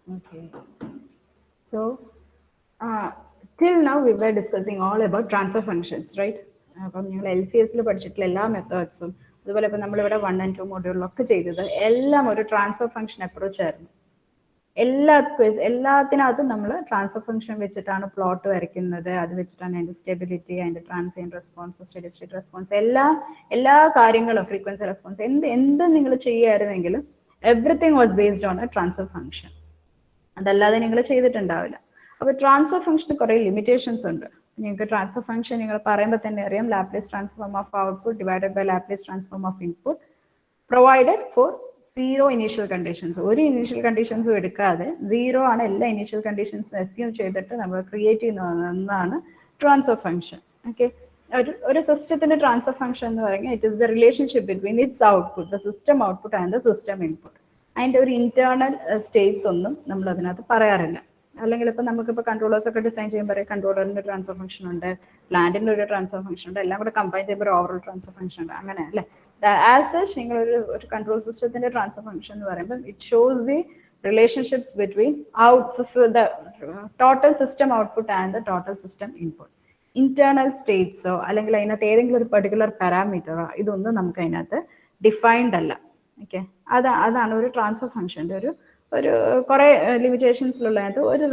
Okay. So, till now we were discussing all about transfer functions, right? അപ്പം നിങ്ങൾ L C എസിൽ പഠിച്ചിട്ടുള്ള എല്ലാ മെത്തേഡ്സും അതുപോലെ ഇപ്പം നമ്മളിവിടെ 1 and 2 മൊഡ്യൂളിലൊക്കെ ചെയ്തത് എല്ലാം ഒരു ട്രാൻസ്ഫർ ഫംഗ്ഷൻ അപ്രോച്ച് ആയിരുന്നു. എല്ലാത്തിനകത്തും നമ്മൾ ട്രാൻസ്ഫർ ഫംഗ്ഷൻ വെച്ചിട്ടാണ് പ്ലോട്ട് വരയ്ക്കുന്നത്, അത് വെച്ചിട്ടാണ് അതിൻ്റെ സ്റ്റെബിലിറ്റി, അതിൻ്റെ transient response, study state response, എല്ലാ കാര്യങ്ങളും, ഫ്രീക്വൻസി റെസ്പോൺസ്, എന്ത് നിങ്ങൾ ചെയ്യുമായിരുന്നെങ്കിലും everything was based on a transfer function. അതല്ലാതെ നിങ്ങൾ ചെയ്തിട്ടുണ്ടാവില്ല. അപ്പോൾ ട്രാൻസ്ഫർ ഫംഗ്ഷന് കുറേ ലിമിറ്റേഷൻസ് ഉണ്ട്. നിങ്ങൾക്ക് ട്രാൻസ്ഫർ ഫംഗ്ഷൻ നിങ്ങൾ പറയുമ്പോൾ തന്നെ അറിയാം, Laplace transform of output divided by Laplace transform of input provided for zero initial conditions. ഒരു ഇനീഷ്യൽ കണ്ടീഷൻസും എടുക്കാതെ സീറോ ആണ് എല്ലാ ഇനീഷ്യൽ കണ്ടീഷൻസും അസ്യൂം ചെയ്തിട്ട് നമ്മൾ ക്രിയേറ്റ് ചെയ്യുന്നതാണ് ട്രാൻസ്ഫർ ഫംഗ്ഷൻ. ഓക്കെ, ഒരു സിസ്റ്റത്തിന്റെ ട്രാൻസ്ഫർ ഫംഗ്ഷൻ എന്ന് പറയുന്നത് it is the relationship between it's output, the system output and the system input. അതിൻ്റെ ഒരു ഇന്റേണൽ സ്റ്റേറ്റ്സ് ഒന്നും നമ്മൾ അതിനകത്ത് പറയാറില്ല. അല്ലെങ്കിൽ ഇപ്പം നമുക്കിപ്പോൾ കൺട്രോളേഴ്സ് ഒക്കെ ഡിസൈൻ ചെയ്യുമ്പോൾ കൺട്രോളറിന്റെ ട്രാൻസ്ഫർ ഫംഗ്ഷൻ ഉണ്ട്, പ്ലാന്റിന്റെ ഒരു ട്രാൻസ്ഫർ ഫംഗ്ഷൻ ഉണ്ട്, എല്ലാം കൂടെ കമ്പൈൻ ചെയ്യുമ്പോൾ ഒരു ഓവറോൾ ട്രാൻസ്ഫർ ഫംഗ്ഷൻ ഉണ്ട്. അങ്ങനെ അല്ലേ? ആസ് സച്ച് നിങ്ങൾ ഒരു കൺട്രോൾ സിസ്റ്റത്തിന്റെ ട്രാൻസ്ഫർ ഫംഗ്ഷൻ എന്ന് പറയുമ്പോൾ it shows the relationships between the total system output and the total system input. Internal സ്റ്റേറ്റ്സോ അല്ലെങ്കിൽ അതിനകത്ത് ഏതെങ്കിലും ഒരു പെർട്ടിക്കുലർ പാരാമീറ്ററോ ഇതൊന്നും നമുക്ക് അതിനകത്ത് ഡിഫൈൻഡ് അല്ല. ഓക്കെ, അതാണ് ഒരു ട്രാൻസ്ഫർ ഫംഗ്ഷൻ്റെ ഒരു കുറേ ലിമിറ്റേഷൻസിലുള്ളതിനകത്ത് ഒരു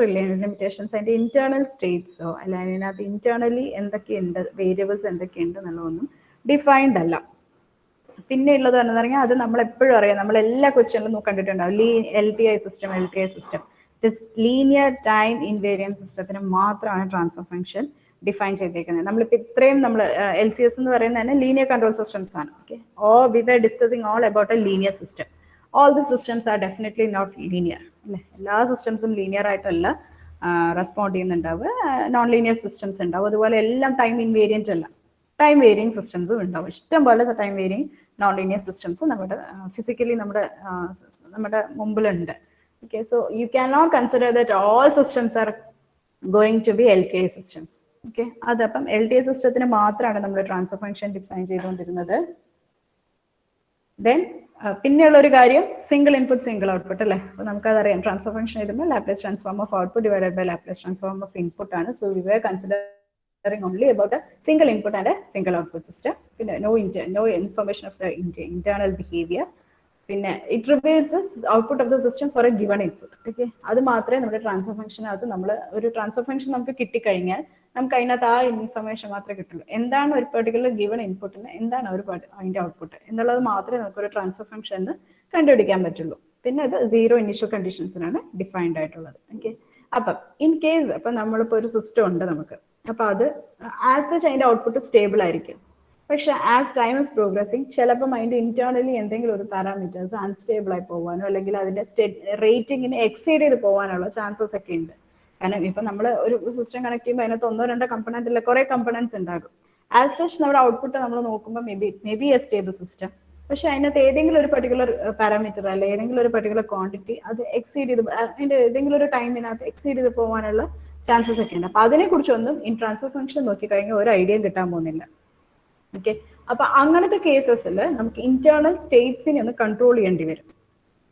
ലിമിറ്റേഷൻസ് അതിൻ്റെ ഇന്റേണൽ സ്റ്റേറ്റ്സോ അല്ലെങ്കിൽ അതിനകത്ത് ഇന്റേണലി എന്തൊക്കെയുണ്ട്, വേരിയബിൾസ് എന്തൊക്കെയുണ്ട് എന്നുള്ളതൊന്നും ഡിഫൈൻഡ് അല്ല. പിന്നെ ഉള്ളത് എന്ന് പറഞ്ഞാൽ അത് നമ്മൾ എപ്പോഴും അറിയാം, നമ്മൾ എല്ലാ ക്വസ്റ്റ്യനിലും കണ്ടിട്ടുണ്ടാവും, LTI system. It is linear time invariant സിസ്റ്റത്തിന് മാത്രമാണ് ട്രാൻസ്ഫർ ഫംഗ്ഷൻ ഡിഫൈൻ ചെയ്തേക്കുന്നത്. നമ്മളിപ്പോൾ ഇത്രയും നമ്മൾ LCS എന്ന് പറയുന്നത് തന്നെ ലീനിയർ കൺട്രോൾ സിസ്റ്റംസ് ആണ്. Okay, we were discussing all about a linear system. All the systems are definitely not linear അല്ലേ? എല്ലാ സിസ്റ്റംസും ലീനിയർ ആയിട്ടല്ല റെസ്പോണ്ട് ചെയ്യുന്നുണ്ടാവുക. നോൺ ലീനിയർ സിസ്റ്റംസ് ഉണ്ടാവും. അതുപോലെ എല്ലാം ടൈം ഇൻവേരിയൻ്റ് അല്ല, ടൈം വേരിയിങ് സിസ്റ്റംസും ഉണ്ടാവും. ഇഷ്ടം പോലെ time varying non linear systems നമ്മുടെ ഫിസിക്കലി നമ്മുടെ മുമ്പിലുണ്ട്. Okay, so you can not consider that all systems are going to be LTI systems. Okay, അതപ്പം LTI സിസ്റ്റത്തിന് മാത്രമാണ് നമ്മൾ ട്രാൻസ്ഫർ ഫംഗ്ഷൻ ഡിഫൈൻ ചെയ്തുകൊണ്ടിരുന്നത്. ദെൻ പിന്നെയുള്ള ഒരു കാര്യം സിംഗിൾ ഇൻപുട്ട് സിംഗിൾ ഔട്ട്പുട്ട് അല്ലേ? അപ്പോൾ നമുക്കതറിയാം, ട്രാൻസ്ഫർ ഫംഗ്ഷൻ എഴുതുമ്പോൾ Laplace transform of output divided by Laplace transform of input ആണ്. So we were considering only about a single input and a single output system. പിന്നെ no information of the internal behaviour. പിന്നെ it reveals output of the system for a given input. Okay, അത് മാത്രമേ നമ്മുടെ transfer ഫംഗ്ഷനകത്ത് നമ്മൾ ഒരു transfer function നമുക്ക് കിട്ടിക്കഴിഞ്ഞാൽ നമുക്ക് അതിനകത്ത് ആ ഇൻഫർമേഷൻ മാത്രമേ കിട്ടുള്ളൂ. എന്താണ് ഒരു പെർട്ടിക്കുലർ ഗിവൺ ഇൻപുട്ടിന്, എന്താണ് അതിന്റെ ഔട്ട്പുട്ട് എന്നുള്ളത് മാത്രമേ നമുക്ക് ഒരു ട്രാൻസ്ഫർ ഫംഗ്ഷന് കണ്ടുപിടിക്കാൻ പറ്റുള്ളൂ. പിന്നെ അത് സീറോ ഇനീഷ്യൽ കണ്ടീഷൻസിനാണ് ഡിഫൈൻഡ് ആയിട്ടുള്ളത്. ഓക്കെ, അപ്പം ഇൻ കേസ് അപ്പം നമ്മളിപ്പോൾ ഒരു സിസ്റ്റം ഉണ്ട് നമുക്ക്, അപ്പം അത് ആസ് സച്ച് അതിന്റെ ഔട്ട്പുട്ട് സ്റ്റേബിൾ ആയിരിക്കും. പക്ഷെ ആസ് ടൈം ഇസ് പ്രോഗ്രസിങ് ചിലപ്പം അതിന്റെ ഇന്റേണലി എന്തെങ്കിലും ഒരു പാരാമീറ്റേഴ്സ് അൺസ്റ്റേബിൾ ആയി പോകാനോ അല്ലെങ്കിൽ അതിന്റെ റേറ്റിങ്ങിന് എക്സീഡ് ചെയ്ത് പോകാനുള്ള ചാൻസസ് ഒക്കെ ഉണ്ട്. കാരണം ഇപ്പൊ നമ്മൾ ഒരു സിസ്റ്റം കണക്ട് ചെയ്യുമ്പോൾ അതിനകത്ത് ഒന്നോ രണ്ടോ കമ്പണന്റ് അല്ല, കുറെ കമ്പണൻസ് ഉണ്ടാകും. ആസ് സച്ച് നമ്മുടെ ഔട്ട്പുട്ട് നമ്മൾ നോക്കുമ്പോൾ may be A stable system. പക്ഷെ അതിനകത്ത് ഏതെങ്കിലും ഒരു പെർട്ടിക്കുലർ പാരാമീറ്റർ അല്ല ഏതെങ്കിലും ഒരു പെർട്ടിക്കുലർ ക്വാണ്ടിറ്റി അത് എക്സീഡ് ചെയ്ത് അതിന്റെ ഏതെങ്കിലും ഒരു ടൈമിനകത്ത് എക്സീഡ് ചെയ്ത് പോകാനുള്ള ചാൻസസ് ഒക്കെ ഉണ്ട്. അപ്പൊ അതിനെക്കുറിച്ചൊന്നും ഇൻ ട്രാൻസ്ഫർ ഫംഗ്ഷൻ നോക്കിക്കഴിഞ്ഞാൽ ഒരു ഐഡിയയും കിട്ടാൻ പോകുന്നില്ല. ഓക്കെ, അപ്പൊ അങ്ങനത്തെ കേസസിൽ നമുക്ക് ഇന്റേണൽ സ്റ്റേറ്റ്സിനെ ഒന്ന് കൺട്രോൾ ചെയ്യേണ്ടി വരും.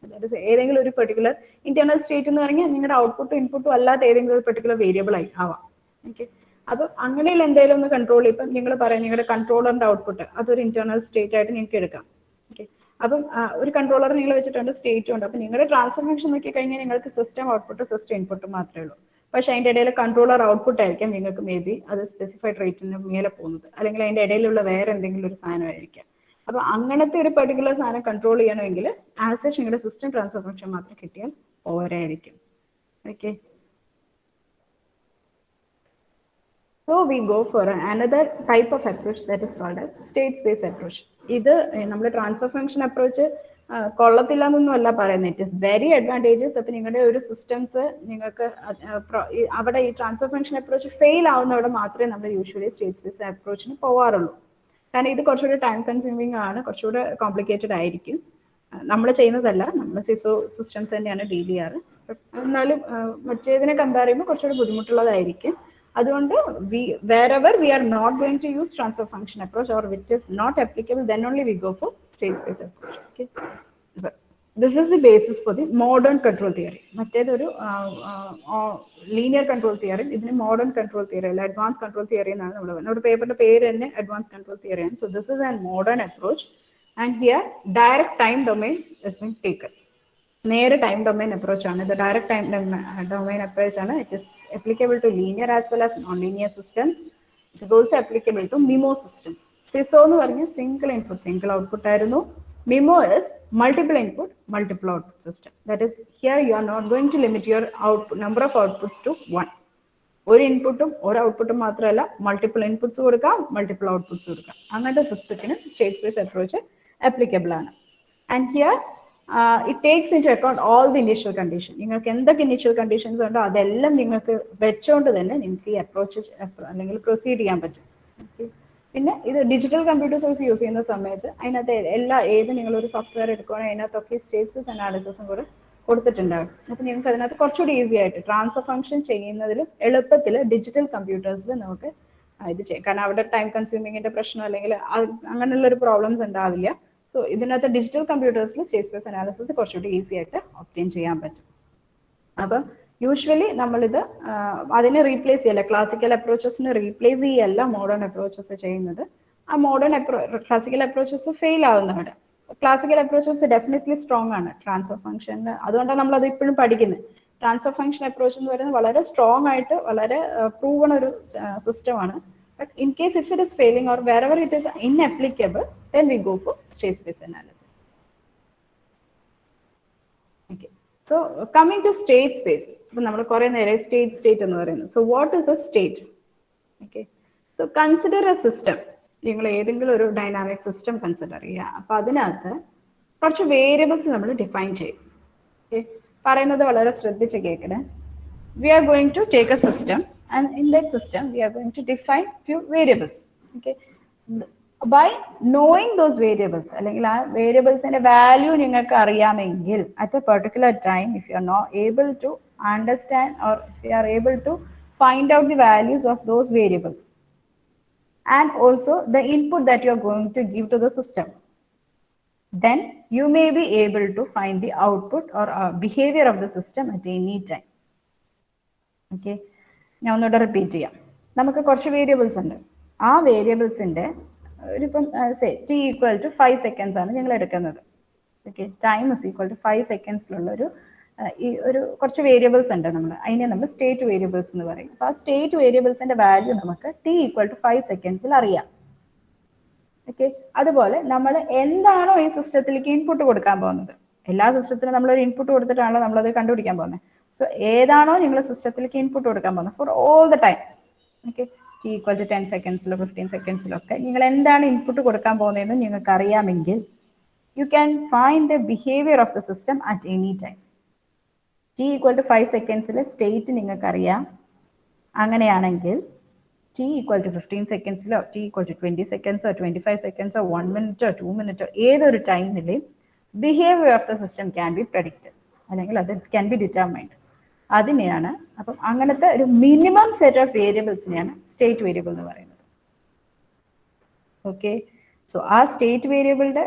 അതായത് ഏതെങ്കിലും ഒരു പെർട്ടിക്കുലർ ഇന്റേണൽ സ്റ്റേറ്റ് എന്ന് പറഞ്ഞാൽ നിങ്ങളുടെ ഔട്ട്പുട്ടും ഇൻപുട്ടും അല്ലാത്ത ഏതെങ്കിലും ഒരു പെർട്ടിക്കുലർ വേരിയബിൾ ആയി ആവാം. ഓക്കെ, അപ്പൊ അങ്ങനെയുള്ള എന്തെങ്കിലും ഒന്ന് കൺട്രോൾ ചെയ്യും. ഇപ്പം നിങ്ങൾ പറയാം നിങ്ങളുടെ കൺട്രോളറിന്റെ ഔട്ട്പുട്ട് അതൊരു ഇന്റേണൽ സ്റ്റേറ്റ് ആയിട്ട് നിങ്ങൾക്ക് എടുക്കാം. ഓക്കെ, അപ്പം ഒരു കൺട്രോളർ നിങ്ങൾ വെച്ചിട്ടുണ്ട്, സ്റ്റേറ്റും ഉണ്ട്. അപ്പൊ നിങ്ങളുടെ ട്രാൻസ്ഫർ ഫംഗ്ഷൻ നോക്കി കഴിഞ്ഞാൽ നിങ്ങൾക്ക് സിസ്റ്റം ഔട്ട്പുട്ട് സിസ്റ്റം ഇൻപുട്ട് മാത്രമേ ഉള്ളൂ. പക്ഷെ അതിന്റെ ഇടയിൽ കൺട്രോളർ ഔട്ട്പുട്ട് ആയിരിക്കാം നിങ്ങൾക്ക് മേ ബി അത് സ്പെസിഫൈഡ് റേറ്റിന് മേലെ പോകുന്നത്, അല്ലെങ്കിൽ അതിന്റെ ഇടയിലുള്ള വേറെ എന്തെങ്കിലും ഒരു സാധനമായിരിക്കാം. അപ്പൊ അങ്ങനത്തെ ഒരു പെർട്ടിക്കുലർ സാധനം കൺട്രോൾ ചെയ്യണമെങ്കിൽ ആസ് സച്ച് നിങ്ങളുടെ സിസ്റ്റം ട്രാൻസ്ഫർ ഫംഗ്ഷൻ മാത്രം കിട്ടിയാൽ പോരായിരിക്കും. Okay, so we go for another type of approach that is called as state space approach. ഇത് നമ്മുടെ ട്രാൻസ്ഫർ ഫംഗ്ഷൻ അപ്രോച്ച് കൊള്ളത്തില്ല എന്നൊന്നും അല്ല പറയുന്നത്, ഇറ്റ് ഇസ് വെരി അഡ്വാൻറ്റേജസ്. അപ്പൊ നിങ്ങളുടെ ഒരു സിസ്റ്റംസ് നിങ്ങൾക്ക് അവിടെ ഈ ട്രാൻസ്ഫർ ഫംഗ്ഷൻ അപ്രോച്ച് ഫെയിൽ ആവുന്നവിടെ മാത്രമേ നമ്മൾ യൂഷ്വലി സ്റ്റേറ്റ് സ്പേസ് അപ്രോച്ചിന് പോവാറുള്ളൂ. കാരണം ഇത് കുറച്ചുകൂടെ ടൈം കൺസ്യൂമിങ് ആണ്, കുറച്ചുകൂടെ കോംപ്ലിക്കേറ്റഡ് ആയിരിക്കും. നമ്മൾ ചെയ്യുന്നതല്ല, നമ്മൾ സിസോ സിസ്റ്റംസ് തന്നെയാണ് ഡീൽ ചെയ്യാറ്. എന്നാലും മറ്റേതിനെ കമ്പയർ ചെയ്യുമ്പോൾ കുറച്ചുകൂടെ ബുദ്ധിമുട്ടുള്ളതായിരിക്കും. അതുകൊണ്ട് wherever we are not going to use transfer function approach or which is not applicable, then only we go for state space approach. Okay, This is the basis for the modern control theory. മറ്റേതൊരു linear control theory, ഇതിന് modern control theory അല്ല advance control theory എന്നാണ് നമ്മൾ പറയുന്നത്. നമ്മുടെ പേപ്പറിന്റെ പേര് തന്നെ അഡ്വാൻസ് കൺട്രോൾ തിയറിയാണ്. So this is an modern approach and here direct time domain is been taken. നേരെ ടൈം ഡൊമൈൻ അപ്രോച്ച് ആണ് ഇത്. ഡയറക്റ്റ് ടൈം ഡൊമൈൻ അപ്രോച്ച് ആണ്. It is applicable to linear as well as non-linear systems. It is also applicable to MIMO systems. CISO എന്ന് പറഞ്ഞ single input single output ആയിരുന്നു. MIMO is multiple input multiple output system. That is, here you are not going to limit your output number of outputs to one. ഒരു ഇൻപുട്ടും ഒരു ഔട്ട്പുട്ടും മാത്രമല്ല, multiple inputs കൊടുക്കാം, multiple outputs കൊടുക്കാം. അങ്ങനത്തെ സിസ്റ്റത്തിന് സ്റ്റേറ്റ് സ്പേസ് അപ്രോച്ച് ആപ്ലിക്കബിൾ ആണ്. And here it takes into account all the initial condition. നിങ്ങൾക്ക് എന്തൊക്കെ ഇനീഷ്യൽ കണ്ടീഷൻസ് ഉണ്ടോ അതെല്ലാം നിങ്ങൾക്ക് വെച്ചുകൊണ്ട് തന്നെ നിങ്ങൾക്ക് ഈ അപ്രോച്ച് അല്ലെങ്കിൽ പ്രൊസീഡ് ചെയ്യാൻ പറ്റും. പിന്നെ ഇത് ഡിജിറ്റൽ കമ്പ്യൂട്ടേഴ്സ് യൂസ് ചെയ്യുന്ന സമയത്ത് അതിനകത്ത് ഏത് നിങ്ങളൊരു സോഫ്റ്റ്വെയർ എടുക്കുകയാണെങ്കിൽ അതിനകത്തൊക്കെ സ്റ്റേറ്റ് സ്പേസ് അനാലിസിസും കൂടെ കൊടുത്തിട്ടുണ്ടാകും. അപ്പോൾ നിങ്ങൾക്ക് അതിനകത്ത് കുറച്ചുകൂടി ഈസി ആയിട്ട് ട്രാൻസ്ഫർ ഫംഗ്ഷൻ ചെയ്യുന്നതിലും എളുപ്പത്തിൽ ഡിജിറ്റൽ കമ്പ്യൂട്ടേഴ്സിൽ നമുക്ക് ഇത് ചെയ്യാം. കാരണം അവിടെ ടൈം കൺസ്യൂമിങ്ങിന്റെ പ്രശ്നം അല്ലെങ്കിൽ അങ്ങനെയുള്ള ഒരു പ്രോബ്ലംസ് ഉണ്ടാവില്ല. സോ ഇതിനകത്ത് ഡിജിറ്റൽ കമ്പ്യൂട്ടേഴ്സിൽ സ്റ്റേറ്റ് സ്പേസ് അനാലിസിസ് കുറച്ചുകൂടി ഈസി ആയിട്ട് ഒബ്റ്റെയിൻ ചെയ്യാൻ പറ്റും. അപ്പം യൂഷ്വലി നമ്മളിത് അതിനെ റീപ്ലേസ് ചെയ്യല്ല, ക്ലാസിക്കൽ അപ്രോച്ചസിനെ റീപ്ലേസ് ചെയ്യല്ല മോഡേൺ അപ്രോച്ചസ് ചെയ്യുന്നത്. ആ മോഡേൺ ക്ലാസിക്കൽ അപ്രോച്ചസ് ഫെയിൽ ആവുന്നവിടെ. ക്ലാസിക്കൽ അപ്രോച്ചസ് ഡെഫിനറ്റ്ലി സ്ട്രോങ് ആണ് ട്രാൻസ്ഫർ ഫംഗ്ഷന്. അതുകൊണ്ടാണ് നമ്മളത് ഇപ്പോഴും പഠിക്കുന്നത്. ട്രാൻസ്ഫർ ഫംഗ്ഷൻ അപ്രോച്ച് എന്ന് പറയുന്നത് വളരെ സ്ട്രോങ് ആയിട്ട് വളരെ പ്രൂവൺ ഒരു സിസ്റ്റമാണ്. But in case if it is failing or wherever it is inapplicable, then we go for state space analysis. Okay. So coming to state space, നമ്മൾ കുറേ നേരം സ്റ്റേറ്റ് എന്ന് പറയുന്നത്. So what is a state? Okay. So consider a system. നിങ്ങൾ ഏതെങ്കിലും ഒരു dynamic system consider ചെയ്യുക. അപ്പൊ അതിനകത്ത് കുറച്ച് വേരിയബിൾസ് നമ്മൾ ഡിഫൈൻ ചെയ്യും. ഓക്കെ, പറയുന്നത് വളരെ ശ്രദ്ധിച്ച് കേൾക്കണേ. We are going to take a system, and in that system we are going to define few variables. Okay, by knowing those variables, അല്ലെങ്കിൽ ആ വേരിയബിൾസിന്റെ വാല്യൂ നിങ്ങൾക്ക് അറിയാമെങ്കിൽ at a particular time, if you are not able to understand or if you are able to find out the values of those variables and also the input that you are going to give to the system, then you may be able to find the output or behavior of the system at any time. Okay, ഞാൻ ഒന്നുകൂടെ repeat ചെയ്യാം. നമുക്ക് കുറച്ച് variables ഉണ്ട്. ആ വേരിയബിൾസിന്റെ ഇപ്പം T equal to 5 seconds ആണ് ഞങ്ങൾ എടുക്കുന്നത്. Okay, time is equal to 5 secondsലുള്ള ഒരു കുറച്ച് വേരിയബിൾസ് ഉണ്ട്. അതിനെ നമ്മൾ സ്റ്റേറ്റ് വേരിയബിൾസ് എന്ന് പറയും. അപ്പോൾ ആ സ്റ്റേറ്റ് വേരിയബിൾസിന്റെ വാല്യൂ നമുക്ക് ടി ഈക്വൽ ടു 5 seconds അറിയാം. ഓക്കെ, അതുപോലെ നമ്മൾ എന്താണോ ഈ സിസ്റ്റത്തിലേക്ക് ഇൻപുട്ട് കൊടുക്കാൻ പോകുന്നത്, എല്ലാ സിസ്റ്റത്തിനും നമ്മളൊരു ഇൻപുട്ട് കൊടുത്തിട്ടാണല്ലോ നമ്മളത് കണ്ടുപിടിക്കാൻ പോകുന്നത്. സോ ഏതാണോ നിങ്ങൾ സിസ്റ്റത്തിലേക്ക് ഇൻപുട്ട് കൊടുക്കാൻ പോകുന്നത് for all the time, okay, T equal to 10 secondsലോ 15 secondsലൊക്കെ നിങ്ങൾ എന്താണ് ഇൻപുട്ട് കൊടുക്കാൻ പോകുന്നതെന്ന് നിങ്ങൾക്ക് അറിയാമെങ്കിൽ you can find the behaviour of the system at any time. T equal to 5 secondsലെ സ്റ്റേറ്റ് നിങ്ങൾക്ക് അറിയാം. അങ്ങനെയാണെങ്കിൽ ടി ഈക്വൽ ടു 15 secondsലോ ടി ഈക്വൽ ടു 20 secondsോ 25 secondsോ 1 minute 2 minute ഏതൊരു ടൈമിലെയും behaviour of the system can be predicted, അല്ലെങ്കിൽ അത് ക്യാൻ ബി ഡിറ്റർമൈൻഡ്. അതിനെയാണ്, അപ്പം അങ്ങനത്തെ ഒരു മിനിമം സെറ്റ് ഓഫ് വേരിയബിൾസിനെയാണ് സ്റ്റേറ്റ് വേരിയബിൾ എന്ന് പറയുന്നത്. ഓക്കെ, സോ ആ സ്റ്റേറ്റ് വേരിയബിളിന്റെ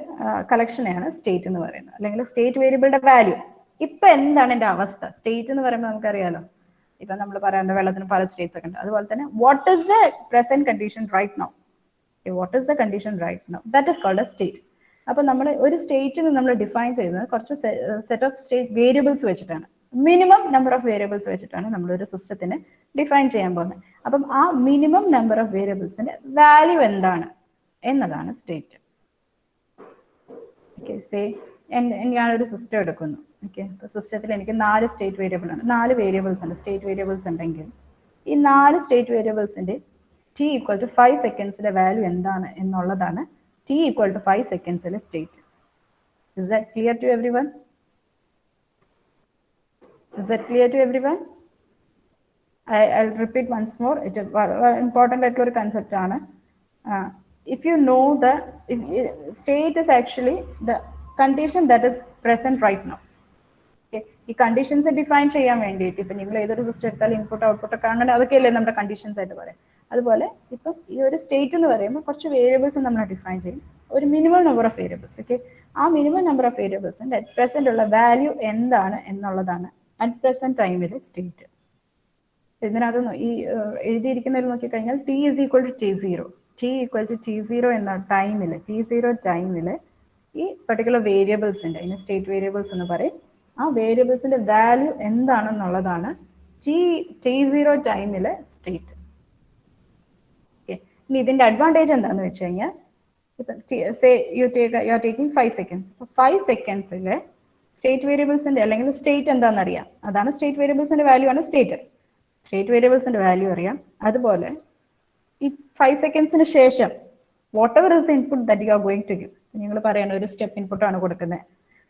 കളക്ഷനെയാണ് സ്റ്റേറ്റ് എന്ന് പറയുന്നത്, അല്ലെങ്കിൽ സ്റ്റേറ്റ് വേരിയബിളിന്റെ വാല്യൂ. ഇപ്പൊ എന്താണ് എന്റെ അവസ്ഥ? സ്റ്റേറ്റ് എന്ന് പറയുമ്പോൾ നമുക്കറിയാലോ, ഇപ്പൊ നമ്മൾ പറയാറുണ്ട് വെള്ളത്തിന് പല സ്റ്റേറ്റ്സ് ഒക്കെ ഉണ്ട്. അതുപോലെ തന്നെ what is the present condition right now? What is the condition right now? That is called a state. അപ്പൊ നമ്മൾ ഒരു സ്റ്റേറ്റിന് നമ്മൾ ഡിഫൈൻ ചെയ്യുന്നത് കുറച്ച് സെറ്റ് ഓഫ് സ്റ്റേറ്റ് വേരിയബിൾസ് വെച്ചിട്ടാണ്, മിനിമം നമ്പർ ഓഫ് വേരിയബിൾസ് വെച്ചിട്ടാണ് നമ്മളൊരു സിസ്റ്റത്തിന് ഡിഫൈൻ ചെയ്യാൻ പോകുന്നത്. അപ്പം ആ മിനിമം നമ്പർ ഓഫ് വേരിയബിൾസിന്റെ വാല്യൂ എന്താണ് എന്നതാണ് സ്റ്റേറ്റ്. ഓക്കെ, സേ ഞാനൊരു സിസ്റ്റം എടുക്കുന്നു. ഓക്കെ, അപ്പൊ സിസ്റ്റത്തിൽ എനിക്ക് 4 സ്റ്റേറ്റ് വേരിയബിൾ ആണ്, 4 വേരിയബിൾസ് ഉണ്ട്. സ്റ്റേറ്റ് വേരിയബിൾസ് ഉണ്ടെങ്കിൽ ഈ 4 സ്റ്റേറ്റ് വേരിയബിൾസിന്റെ ടി ഈക്വൽ ടു 5 secondsലെ വാല്യൂ എന്താണ് എന്നുള്ളതാണ് ടി ഈക്വൽ ടു 5 secondsലെ state. Is that clear to everyone? Is that clear to everyone? I'll repeat once more. It is important ആയിട്ടുള്ള concept ആണ്. If you know the state is actually the condition that is present right now. Okay, ഈ conditions define ചെയ്യാൻ വേണ്ടിയിട്ട് ഇപ്പൊ നിങ്ങൾ ഏതൊരു system എടുത്താൽ input output ഒക്കെ അങ്ങനെ അതൊക്കെയല്ലേ നമ്മുടെ കണ്ടീഷൻസ് ആയിട്ട് പറയാം. അതുപോലെ ഇപ്പം ഈ ഒരു സ്റ്റേറ്റ് എന്ന് പറയുമ്പോൾ കുറച്ച് വേരിയബിൾസ് നമ്മൾ ഡിഫൈൻ ചെയ്യും, ഒരു minimum number of variables. Okay, ആ മിനിമം നമ്പർ ഓഫ് വേരിയബിൾസിന്റെ അറ്റ് പ്രസന്റ് ഉള്ള വാല്യൂ എന്താണ് എന്നുള്ളതാണ് അറ്റ് പ്രസന്റ് ടൈമിലെ സ്റ്റേറ്റ്. ഇതിനകത്ത് ഈ എഴുതിയിരിക്കുന്നതിൽ നോക്കിക്കഴിഞ്ഞാൽ t is equal to t zero, t equal to t zero എന്ന ടൈമിൽ, ടി സീറോ ടൈമിൽ ഈ പെർട്ടിക്കുലർ വേരിയബിൾസിന്റെ, ഇതിന് സ്റ്റേറ്റ് വേരിയബിൾസ് എന്ന് പറയും, ആ വേരിയബിൾസിന്റെ വാല്യൂ എന്താണെന്നുള്ളതാണ് ടി സീറോ ടൈമിലെ സ്റ്റേറ്റ്. ഓക്കെ, ഇനി ഇതിന്റെ അഡ്വാൻറ്റേജ് എന്താണെന്ന് വെച്ച് കഴിഞ്ഞാൽ, ഇപ്പം say you are taking 5 seconds. 5 secondsൽ സ്റ്റേറ്റ് വേരിയബിൾസിന്റെ അല്ലെങ്കിൽ സ്റ്റേറ്റ് എന്താണെന്ന് അറിയാം. അതാണ് സ്റ്റേറ്റ് വേരിയബിൾസിന്റെ വാല്യൂ ആണ് സ്റ്റേറ്റ്. സ്റ്റേറ്റ് വേരിയബിൾസിന്റെ വാല്യൂ അറിയാം. അതുപോലെ ഈ 5 secondsന് ശേഷം whatever is input that you are going to give, നിങ്ങൾ പറയണം ഒരു സ്റ്റെപ്പ് ഇൻപുട്ട് ആണ് കൊടുക്കുന്നത്.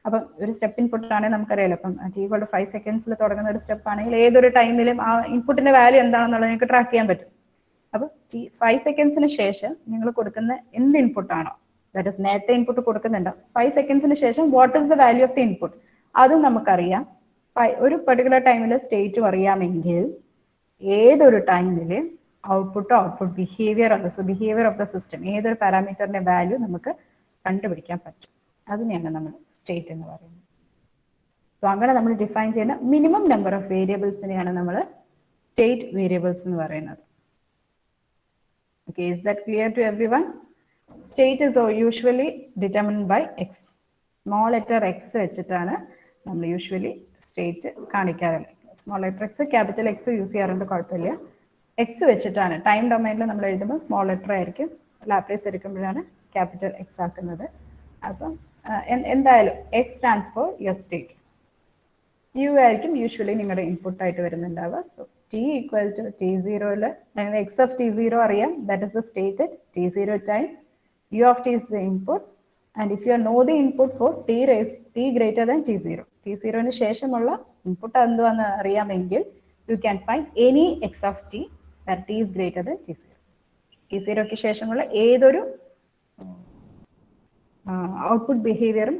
അപ്പം ഒരു സ്റ്റെപ്പ് ഇൻപുട്ട് ആണെങ്കിൽ നമുക്കറിയാലോ, അപ്പം ടി 5 secondsൽ തുടങ്ങുന്ന ഒരു സ്റ്റെപ്പ് ആണെങ്കിൽ ഏതൊരു ടൈമിലും ആ ഇൻപുട്ടിന്റെ വാല്യൂ എന്താണെന്നുള്ളത് നിങ്ങൾക്ക് ട്രാക്ക് ചെയ്യാൻ പറ്റും. അപ്പൊ 5 secondsന് ശേഷം നിങ്ങൾ കൊടുക്കുന്ന എന്ത് ഇൻപുട്ടാണോ, ദാറ്റ് ഇസ് നേരത്തെ ഇൻപുട്ട് കൊടുക്കുന്നുണ്ടോ, 5 secondsന് ശേഷം what is the value of the input അതും നമുക്കറിയാം. ഒരു പെർട്ടിക്കുലർ ടൈമിൽ സ്റ്റേറ്റും അറിയാമെങ്കിൽ ഏതൊരു ടൈമിൽ output behaviour of the system, ഏതൊരു പാരാമീറ്ററിന്റെ വാല്യൂ നമുക്ക് കണ്ടുപിടിക്കാൻ പറ്റും. അതിനെയാണ് നമ്മൾ സ്റ്റേറ്റ് എന്ന് പറയുന്നത്. സോ അങ്ങനെ നമ്മൾ ഡിഫൈൻ ചെയ്യുന്ന മിനിമം നമ്പർ ഓഫ് വേരിയബിൾസിനെയാണ് നമ്മൾ സ്റ്റേറ്റ് വേരിയബിൾസ് എന്ന് പറയുന്നത്. Okay, is that clear to everyone? State is usually determined by x. Small letter x വെച്ചിട്ടാണ് നമ്മൾ യൂഷ്വലി സ്റ്റേറ്റ് കാണിക്കാറുള്ളത്. Small letter X, capital X use ചെയ്യാറുണ്ട്, കുഴപ്പമില്ല. എക്സ് വെച്ചിട്ടാണ് ടൈം ഡൊമൈനിൽ നമ്മൾ എഴുതുമ്പോൾ സ്മോൾ ലെറ്റർ ആയിരിക്കും, ലാപ്ലേസ് എടുക്കുമ്പോഴാണ് ക്യാപിറ്റൽ എക്സ് ആക്കുന്നത്. അപ്പം എന്തായാലും X stands for your state. U ആയിരിക്കും യൂഷ്വലി നിങ്ങളുടെ ഇൻപുട്ട് ആയിട്ട് വരുന്നുണ്ടാവുക. So T equal to T സീറോയിൽ എക്സ് ഓഫ് ടി സീറോ അറിയാം, that is the state T zero time. U of T is the input, and if you know the input for T greater than T zero, T സീറോന് ശേഷമുള്ള input എന്തുവാന്ന് അറിയാമെങ്കിൽ you can find any X of T that T is greater than T zero. T സീറോയ്ക്ക് ശേഷമുള്ള ഏതൊരു output ബിഹേവിയറും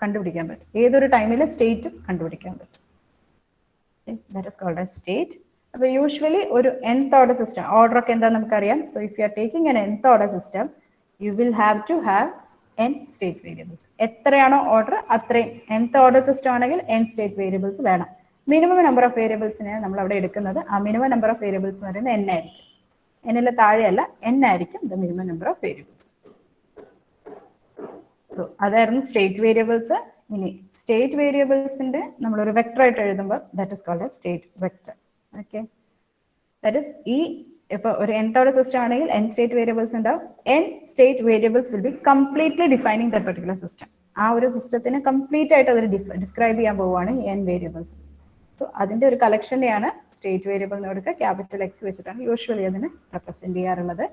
കണ്ടുപിടിക്കാൻ പറ്റും, ഏതൊരു ടൈമിലെ സ്റ്റേറ്റും കണ്ടുപിടിക്കാൻ പറ്റും. That is called as state. അപ്പോൾ യൂഷ്വലി ഒരു nth ഓർഡർ സിസ്റ്റം, ഓർഡർ ഒക്കെ എന്താ നമുക്കറിയാം. So if you are taking n nth order system, you will have to have n state variables. എത്രയാണോ ഓർഡർ അത്രയും, nth ഓർഡർ സിസ്റ്റം ആണെങ്കിൽ n state variables വേണം. Minimum number of വേരിയബിൾസിനെ നമ്മൾ അവിടെ എടുക്കുന്നത്, ആ മിനിമം നമ്പർ ഓഫ് വേരിയബിൾസ് എന്ന് പറയുന്നത് n ആയിരിക്കും. n താഴെയല്ല, n ആയിരിക്കും the minimum number of variables. So അതായിരുന്നു സ്റ്റേറ്റ് വേരിയബിൾസ്. ഇനി സ്റ്റേറ്റ് വേരിയബിൾസിന്റെ നമ്മളൊരു വെക്ടർ ആയിട്ട് എഴുതുമ്പോൾ that is called state vector. Okay, that is ഈ ഇപ്പോൾ ഒരു nth ഓർഡർ സിസ്റ്റം ആണെങ്കിൽ n സ്റ്റേറ്റ് വേരിയബിൾസ് ഉണ്ടാവും. n state variables will be completely defining the particular system. ആ ഒരു സിസ്റ്റത്തിനെ കംപ്ലീറ്റ് ആയിട്ട് അതിൽ ഡിസ്ക്രൈബ് ചെയ്യാൻ പോവുകയാണ് n വേരിയബിൾസ്. സോ അതിന്റെ ഒരു കളക്ഷനെയാണ് സ്റ്റേറ്റ് വേരിയബിൾ എന്ന് കൊടുക്കുക. ക്യാപിറ്റൽ എക്സ് വെച്ചിട്ടാണ് യൂഷ്വലി അതിനെ റെപ്രസെന്റ് ചെയ്യാറുള്ളത്.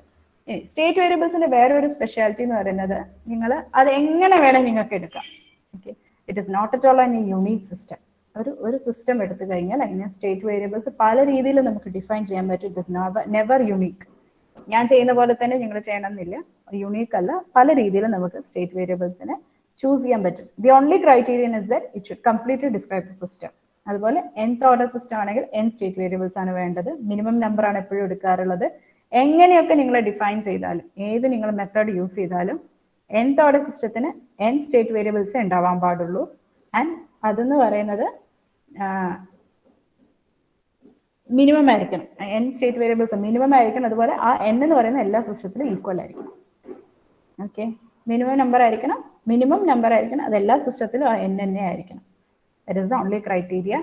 സ്റ്റേറ്റ് വേരിയബിൾസിന്റെ വേറെ ഒരു സ്പെഷ്യാലിറ്റി എന്ന് പറയുന്നത്, നിങ്ങൾ അത് എങ്ങനെ വേണം നിങ്ങൾക്ക് എടുക്കാം. Okay, it is not at all an unique system. ഒരു സിസ്റ്റം എടുത്തു കഴിഞ്ഞാൽ അതിനെ സ്റ്റേറ്റ് വേരിയബിൾസ് പല രീതിയിൽ നമുക്ക് ഡിഫൈൻ ചെയ്യാൻ പറ്റും. It is never unique. ഞാൻ ചെയ്യുന്ന പോലെ തന്നെ നിങ്ങൾ ചെയ്യണമെന്നില്ല, യുണീക്ക് അല്ല. പല രീതിയിൽ നമുക്ക് സ്റ്റേറ്റ് വേരിയബിൾസിനെ ചൂസ് ചെയ്യാൻ പറ്റും. The only criterion is that it should completely describe the system. അതുപോലെ nth ഓർഡർ സിസ്റ്റം ആണെങ്കിൽ n സ്റ്റേറ്റ് വേരിയബിൾസ് ആണ് വേണ്ടത്. മിനിമം നമ്പർ ആണ് എപ്പോഴും എടുക്കാറുള്ളത്. എങ്ങനെയൊക്കെ നിങ്ങൾ ഡിഫൈൻ ചെയ്താലും, ഏത് നിങ്ങൾ മെത്തേഡ് യൂസ് ചെയ്താലും nth ഓർഡർ സിസ്റ്റത്തിന് n സ്റ്റേറ്റ് വേരിയബിൾസ് ഉണ്ടാവാൻ പാടുള്ളൂ. ആൻഡ് അതെന്ന് പറയുന്നത് മിനിമം ആയിരിക്കണം. n സ്റ്റേറ്റ് വേരിയബിൾസ് മിനിമം ആയിരിക്കണം. അതുപോലെ ആ n എന്ന് പറയുന്ന എല്ലാ സിസ്റ്റത്തിലും ഈക്വൽ ആയിരിക്കണം. ഓക്കെ, മിനിമം നമ്പർ ആയിരിക്കണം, അത് എല്ലാ സിസ്റ്റത്തിലും ആ n തന്നെ ആയിരിക്കണം. That is the only criteria.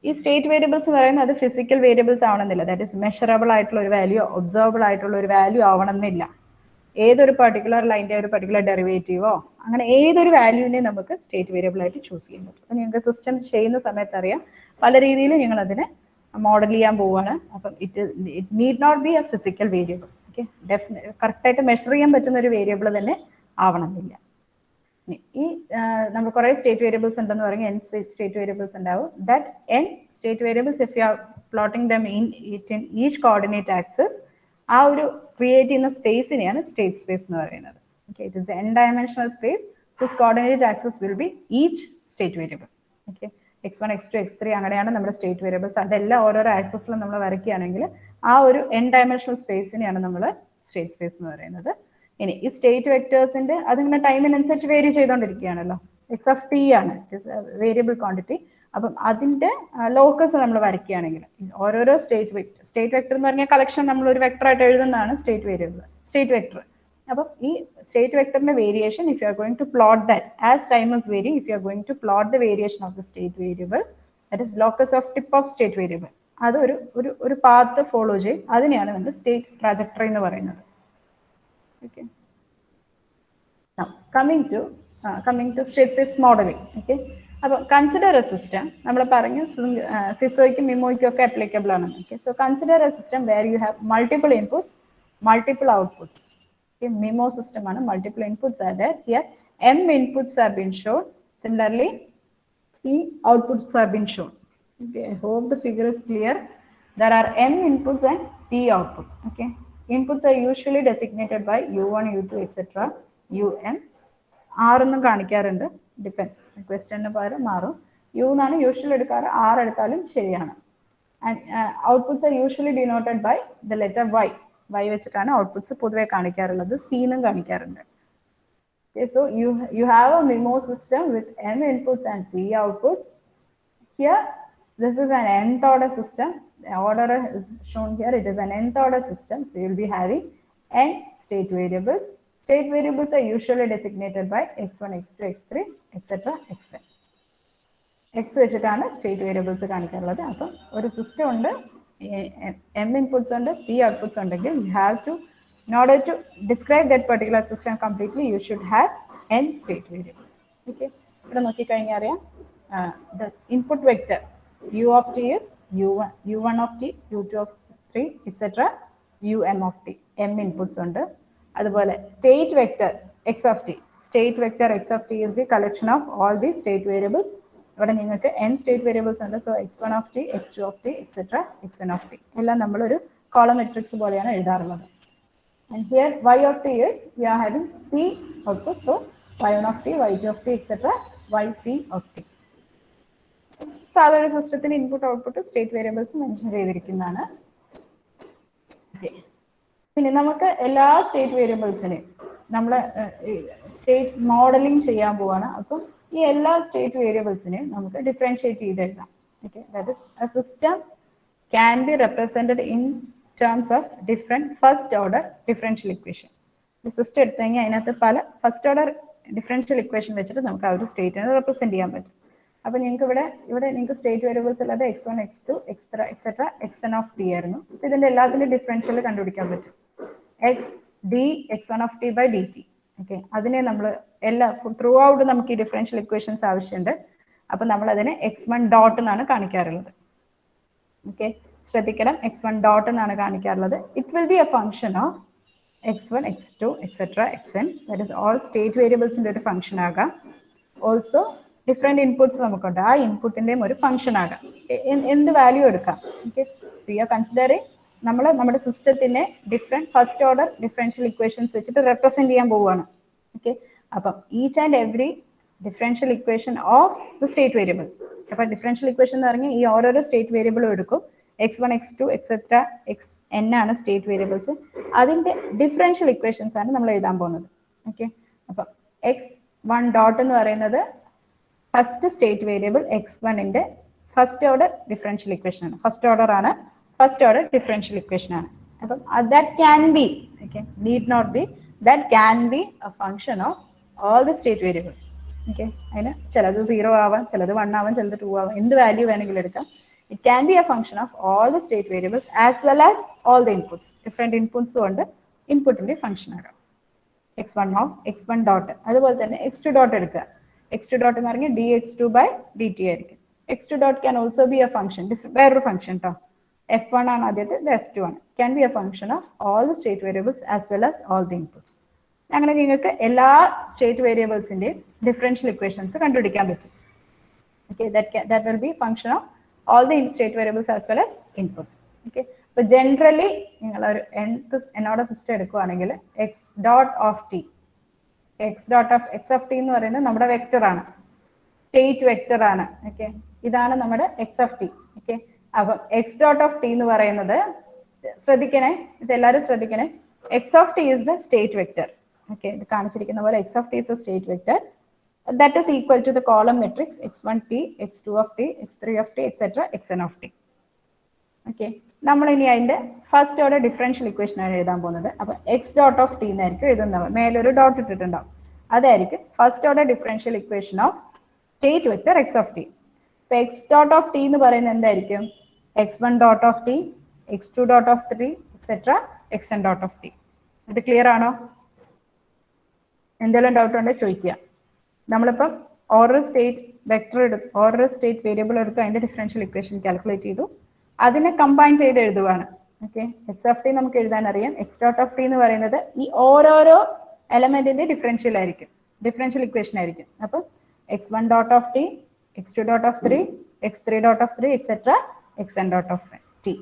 ഈ സ്റ്റേറ്റ് വേരിയബിൾസ് എന്ന് പറയുന്നത് അത് ഫിസിക്കൽ വേരിയബിൾസ് ആവണമെന്നില്ല. ദാറ്റ് ഇസ് മെഷറബിൾ ആയിട്ടുള്ള ഒരു വാല്യൂ, ഒബ്സർവബിൾ ആയിട്ടുള്ള ഒരു വാല്യൂ ആവണമെന്നില്ല. ഏതൊരു പർട്ടിക്കുലർ ലൈൻ്റെ ഒരു പർട്ടിക്കുലർ ഡെറിവേറ്റീവോ അങ്ങനെ ഏതൊരു വാല്യൂവിനെ നമുക്ക് സ്റ്റേറ്റ് വേരിയബിൾ ആയിട്ട് ചൂസ് ചെയ്യാൻ പറ്റും. അപ്പം നിങ്ങൾക്ക് സിസ്റ്റം ചെയ്യുന്ന സമയത്ത് അറിയാം, പല രീതിയിൽ നിങ്ങൾ അതിനെ മോഡൽ ചെയ്യാൻ പോവുകയാണ്. അപ്പം it need not be a physical variable. Okay, കറക്റ്റായിട്ട് മെഷർ ചെയ്യാൻ പറ്റുന്ന ഒരു വേരിയബിൾ തന്നെ ആവണമെന്നില്ല. ഈ നമ്മൾ കുറേ സ്റ്റേറ്റ് വേരിയബിൾസ് ഉണ്ടെന്ന് പറഞ്ഞാൽ n സ്റ്റേറ്റ് വേരിയബിൾസ് ഉണ്ടാവും. That n state variables if you R plotting them in each coordinate axis, ആ ഒരു ക്രിയേറ്റ് ചെയ്യുന്ന സ്പേസിനെയാണ് സ്റ്റേറ്റ് സ്പേസ് എന്ന് പറയുന്നത്. Okay, it is the n dimensional space whose coordinate axis will be each state variable. Okay, x1 x2 x3 അങ്ങനെയാണ് നമ്മുടെ state variables. അതെല്ലാം ഓരോരോ ആക്സസിലും നമ്മൾ വരയ്ക്കുകയാണെങ്കിൽ ആ ഒരു n ഡയമെൻഷണൽ സ്പേസിനെയാണ് നമ്മൾ സ്റ്റേറ്റ് സ്പേസ് എന്ന് പറയുന്നത്. ഇനി ഈ സ്റ്റേറ്റ് വെക്ടേഴ്സിന്റെ അതിങ്ങനെ ടൈമിനനുസരിച്ച് വേരി ചെയ്തുകൊണ്ടിരിക്കുകയാണല്ലോ. എക്സ് ഓഫ് ടി ആണ് വേരിയബിൾ ക്വാണ്ടിറ്റി. അപ്പം അതിന്റെ ലോക്കസ് നമ്മൾ വരയ്ക്കുകയാണെങ്കിൽ ഓരോരോ സ്റ്റേറ്റ് വെക്ടർ എന്ന് പറഞ്ഞാൽ കളക്ഷൻ നമ്മൾ ഒരു വെക്ടറായിട്ട് എഴുതുന്നതാണ് സ്റ്റേറ്റ് വെക്ടർ. അപ്പം ഈ സ്റ്റേറ്റ് വെക്ടറിന്റെ variation if you are going to plot that as time is varying, if you are going to plot the variation of the state variable, that is locus of tip of state variable, അത് ഒരു path follow ചെയ്യും. അതിനെയാണ് നമ്മൾ state trajectory എന്ന് പറയുന്നത്. Okay. Now coming to state space modeling. Okay. അപ്പോൾ consider a system, നമ്മൾ പറഞ്ഞു സിസോയ്ക്കും മിമോയ്ക്കും ഒക്കെ അപ്ലിക്കബിൾ ആണ്. Okay, so consider a system where you have multiple inputs, multiple outputs. MIMO system ആണ്, multiple inputs are there. Here m inputs have been shown. Similarly, p outputs have been shown. Okay, I hope the figure is clear. There are m inputs and p output. Okay, inputs are usually designated by u1, u2, etc. um. r ഒന്നും കാണിക്കാറുണ്ട്, depends, question പകരം മാറും. u എന്നാണ് usually എടുക്കാറ്, r എടുത്താലും ശരിയാണ്. And outputs are usually denoted by the letter y. y വെച്ചിട്ടാണ് outputs പൊതുവെ കാണിക്കാറുള്ളത്, c എന്നും കാണിക്കാറുണ്ട്. Okay, so you have a MIMO system with m inputs and p outputs. Here this is an nth order system. The order is shown here, it is an nth order system, so you will be having n state variables. State variables are usually designated by x1, x2, x3, etc. xn. x വെച്ചിട്ടാണ് state variables കാണിക്കാറുള്ളത്. അപ്പം ഒരു system ഉണ്ട്, m inputs ഉണ്ട്, p outputs ഉണ്ടെങ്കിൽ you have to, in order to describe that particular system completely, you should have n state variables. Okay, ഇവിടെ നോക്കിക്കഴിഞ്ഞാൽ അറിയാം, the input vector u of t is u1, u1 of t, u2 of 3, etc. um of t, m inputs ഉണ്ട്. അതുപോലെ state vector x of t, state vector x of t is the collection of all the state variables. ഇവിടെ നിങ്ങൾക്ക് n state variables ഉണ്ട്. So x1 of t, x2 of t, etc. xn of t എല്ലാം നമ്മളൊരു column matrix പോലെയാണ് എഴുതാറുള്ളത്. And here y of t is, we are having p output, so y1 of t, y2 of t, etc. yp of t. സാധാരണ സിസ്റ്റത്തിന് input output state variables mention ചെയ്തിരിക്കുന്നതാണ്. പിന്നെ നമുക്ക് എല്ലാ state വേരിയബിൾസിനെയും നമ്മൾ സ്റ്റേറ്റ് മോഡലിംഗ് ചെയ്യാൻ പോവാണ്. അപ്പം ഈ എല്ലാ സ്റ്റേറ്റ് വേരിയബിൾസിനെയും നമുക്ക് ഡിഫറൻഷിയേറ്റ് ചെയ്ത് എഴുതാം. Okay, that is A system can B represented in terms of different first order differential equation. ഒരു സിസ്റ്റം എടുത്തു കഴിഞ്ഞാൽ അതിനകത്ത് പല ഫസ്റ്റ് ഓർഡർ ഡിഫറൻഷ്യൽ ഇക്വേഷൻ വെച്ചിട്ട് നമുക്ക് ആ ഒരു സ്റ്റേറ്റിനെ റെപ്രസെന്റ് ചെയ്യാൻ പറ്റും. അപ്പൊ നിങ്ങൾക്ക് ഇവിടെ നിങ്ങൾക്ക് സ്റ്റേറ്റ് വേരിയബിൾസ് അല്ലാതെ x1, x2, etc. xn of t ആയിരുന്നു. ഇതിന്റെ എല്ലാത്തിന്റെ ഡിഫറൻഷ്യൽ കണ്ടുപിടിക്കാൻ പറ്റും. x d x1 of t by dt. Okay, അതിനെ നമ്മൾ എല്ലാ ത്രൂ ഔട്ട് നമുക്ക് ഈ ഡിഫറൻഷ്യൽ ഇക്വേഷൻസ് ആവശ്യമുണ്ട്. അപ്പൊ നമ്മൾ അതിനെ x1 ഡോട്ട് എന്നാണ് കാണിക്കാറുള്ളത്. ഓക്കെ, ശ്രദ്ധിക്കണം, x1 ഡോട്ട് എന്നാണ് കാണിക്കാറുള്ളത്. It will be a function of x1, x2, etc. xn. That is all state വേരിയബിൾസിന്റെ ഒരു ഫംഗ്ഷൻ ആകാം. ഓൾസോ ഡിഫറെന്റ് ഇൻപുട്സ് നമുക്കുണ്ട്, ആ ഇൻപുട്ടിന്റെയും ഒരു ഫംഗ്ഷൻ ആകാം, എന്ത് വാല്യൂ എടുക്കാം. Okay, so you are considering നമ്മൾ നമ്മുടെ സിസ്റ്റത്തിനെ different first order differential equations വെച്ചിട്ട് റെപ്രസെന്റ് ചെയ്യാൻ പോവുകയാണ്. ഓക്കെ, അപ്പം each and every differential equation of the state variables. അപ്പൊ ഡിഫറൻഷ്യൽ ഇക്വേഷൻ എന്ന് പറഞ്ഞാൽ ഈ ഓരോരോ സ്റ്റേറ്റ് വേരിയബിളും എടുക്കും. x1, x2, etc. xn ആണ് സ്റ്റേറ്റ് വേരിയബിൾസ്. അതിന്റെ ഡിഫറൻഷ്യൽ ഇക്വേഷൻസ് ആണ് നമ്മൾ എഴുതാൻ പോകുന്നത്. ഓക്കെ, അപ്പം x1 ഡോട്ട് എന്ന് പറയുന്നത് ഫസ്റ്റ് സ്റ്റേറ്റ് വേരിയബിൾ x1ന്റെ ഫസ്റ്റ് ഓർഡർ ഡിഫറൻഷ്യൽ ഇക്വേഷൻ ആണ്. ഫസ്റ്റ് ഓർഡർ ആണ്, ഫസ്റ്റ് ഓർഡർ ഡിഫറൻഷ്യൽ ഇക്വേഷൻ ആണ്. അപ്പം that can be, okay, need not be, that can be a function of all the state variables. Okay, അതിന് ചിലത് 0 ആവാം, ചിലത് 1 ആവാം, ചിലത് 2 ആവാം, എന്ത് വാല്യൂ വേണമെങ്കിലും എടുക്കാം. It can be a function of all the state variables as well as all the inputs. Different ഇൻപുട്സും ഉണ്ട്, ഇൻപുട്ടിന്റെ ഫംഗ്ഷൻ ആകാം x1 ഡോട്ട്. അതുപോലെ തന്നെ x2 ഡോട്ട് എടുക്കുക. x2 ഡോട്ട് എന്ന് പറഞ്ഞാൽ dx2 by dt ആയിരിക്കും. x2 dot can also be a function, വേറൊരു ഫംഗ്ഷൻ കേട്ടോ. f1 ആണ് ആദ്യത്തെ, f2 ആണ്. Can be a function of all the state variables as well as all the inputs. അങ്ങനെ നിങ്ങൾക്ക് എല്ലാ സ്റ്റേറ്റ് വേരിയബിൾസിന്റെയും ഡിഫറൻഷ്യൽ ഇക്വേഷൻസ് കണ്ടുപിടിക്കാൻ പറ്റും. Okay, that will be function of all the state variables as well as inputs. Okay, so generally നിങ്ങൾ ഒരു n order system എടുക്കുകയാണെങ്കിൽ x dot of t എന്ന് പറയുന്നത് നമ്മുടെ വെക്ടർ ആണ്, സ്റ്റേറ്റ് വെക്ടർ ആണ്. ഓക്കെ, ഇതാണ് നമ്മുടെ x of t. ഓക്കെ, അപ്പം x dot of t എന്ന് പറയുന്നത് ശ്രദ്ധിക്കണേ, ഇതെല്ലാവരും ശ്രദ്ധിക്കണേ. X of T is the state vector. Okay, ഇത് കാണിച്ചിരിക്കുന്ന പോലെ X of T is the state vector that is equal to the column matrix x1t, x2 of t, x3 of t, etc., xn of t. Okay, നമ്മൾ ഇനി അതിന്റെ first order differential equation ആണ് എഴുതാൻ പോകുന്നത്. അപ്പൊ എക്സ് ഡോട്ട് ഓഫ് ടി എന്നായിരിക്കും എഴുതുന്നത്. മേലൊരു ഡോട്ട് ഇട്ടിട്ടുണ്ടാവും, അതായിരിക്കും first order differential equation of state vector X of T. ഇപ്പൊ എക്സ് ഡോട്ട് ഓഫ് ടി എന്ന് പറയുന്നത് എന്തായിരിക്കും? X one dot of T, X two dot of T, etcetera X N dot of T. ഇത് clear ആണോ? എന്തെങ്കിലും doubt ഉണ്ടെങ്കിൽ ചോദിക്കുക. നമ്മളിപ്പം ഓരോ സ്റ്റേറ്റ് വെക്ടർ ഓരോ സ്റ്റേറ്റ് വേരിയബിൾ എടുത്ത് അതിന്റെ ഡിഫറൻഷ്യൽ ഇക്വേഷൻ കാൽക്കുലേറ്റ് ചെയ്തു, അതിനെ കമ്പൈൻ ചെയ്ത് എഴുതുവാണ്. ഓക്കെ, എക്സ് ഓഫ് ടി നമുക്ക് എഴുതാൻ അറിയാം. എക്സ് ഡോട്ട് ഓഫ് ടി എന്ന് പറയുന്നത് ഈ ഓരോരോ എലമെന്റിന്റെ ഡിഫറൻഷ്യൽ ആയിരിക്കും, ഡിഫറൻഷ്യൽ ഇക്വേഷൻ ആയിരിക്കും. അപ്പം X one dot of T, X two dot of three, X three dot of three, etcetera X N dot of T.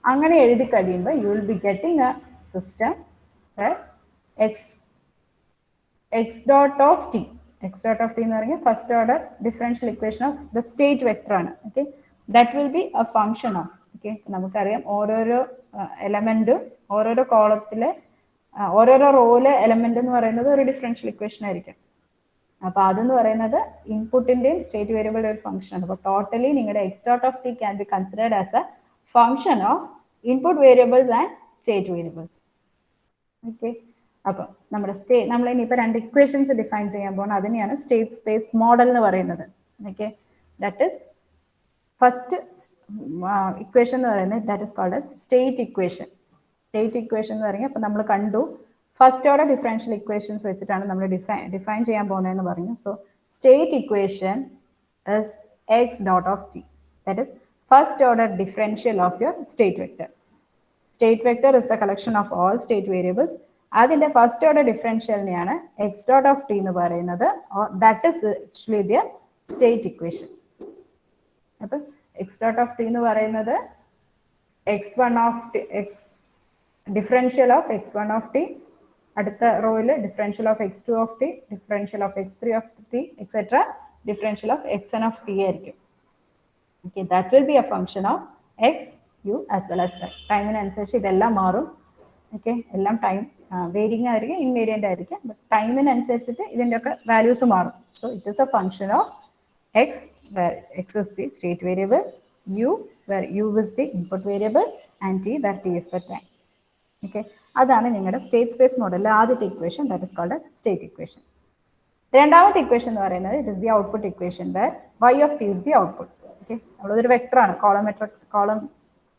അങ്ങനെ എഴുതി കഴിയുമ്പോൾ U will be getting A system x dot of t. x dot of t എന്ന് പറഞ്ഞാൽ first order differential equation of the state vector ആണ്. Okay, that will be a function of. Okay, നമുക്കറിയാം ഓരോരോ എലമെന്റും ഓരോരോ കോളത്തിലെ ഓരോരോ റോയിലെ എലമെന്റ് എന്ന് പറയുന്നത് ഒരു ഡിഫറൻഷ്യൽ ഇക്വേഷൻ ആയിരിക്കും. അപ്പൊ അതെന്ന് പറയുന്നത് ഇൻപുട്ടിന്റെയും സ്റ്റേറ്റ് വേരിയബിളുടെ ഒരു ഫംഗ്ഷൻ ആണ്. അപ്പൊ ടോട്ടലി നിങ്ങളുടെ X dot of T can be considered as A function of input variables and state variables. Okay, അപ്പം നമ്മൾ ഇനിയിപ്പോൾ രണ്ട് ഇക്വേഷൻസ് ഡിഫൈൻ ചെയ്യാൻ പോകണം. അതിനെയാണ് സ്റ്റേറ്റ് സ്പേസ് മോഡൽ എന്ന് പറയുന്നത്. Okay, that is first equation എന്ന് പറയുന്നത് that is called state equation. State equation എന്ന് പറയുന്നത് അപ്പം നമ്മൾ കണ്ടു ഫസ്റ്റ് ഓർഡർ ഡിഫറൻഷ്യൽ ഇക്വേഷൻസ് വെച്ചിട്ടാണ് നമ്മൾ ഡിഫൈൻ ചെയ്യാൻ പോകുന്നതെന്ന് പറഞ്ഞു. So state equation is X dot of T, that is first order differential of your state vector. State vector is a collection of all state variables. അതിന്റെ first order ഡിഫറൻഷ്യലിനെയാണ് X dot of T എന്ന് പറയുന്നത്. That is actually the state equation. അപ്പൊ X dot of T എന്ന് പറയുന്നത് X one of X differential of X one of T, അടുത്ത റോയില് differential of X two of T, differential of X three of T, etcetera differential of X N of T ആയിരിക്കും. Okay, that will be a function of X U as well as time. ടൈമിനനുസരിച്ച് ഇതെല്ലാം മാറും. Okay, എല്ലാം time varying ആയിരിക്കും, invariant ആയിരിക്കും. But ടൈമിനനുസരിച്ചിട്ട് ഇതിൻ്റെ ഒക്കെ വാല്യൂസ് മാറും. So it is a function of X where x is the state variable, u where u is the input variable, and t where t is the time. Okay, അതാണ് നിങ്ങളുടെ state space മോഡലിലെ ആദ്യത്തെ equation, that is called as state equation. രണ്ടാമത്തെ equation എന്ന് പറയുന്നത് it is the output equation where y of t is the output. Okay, നമ്മളൊരു വെക്ടറാണ്, column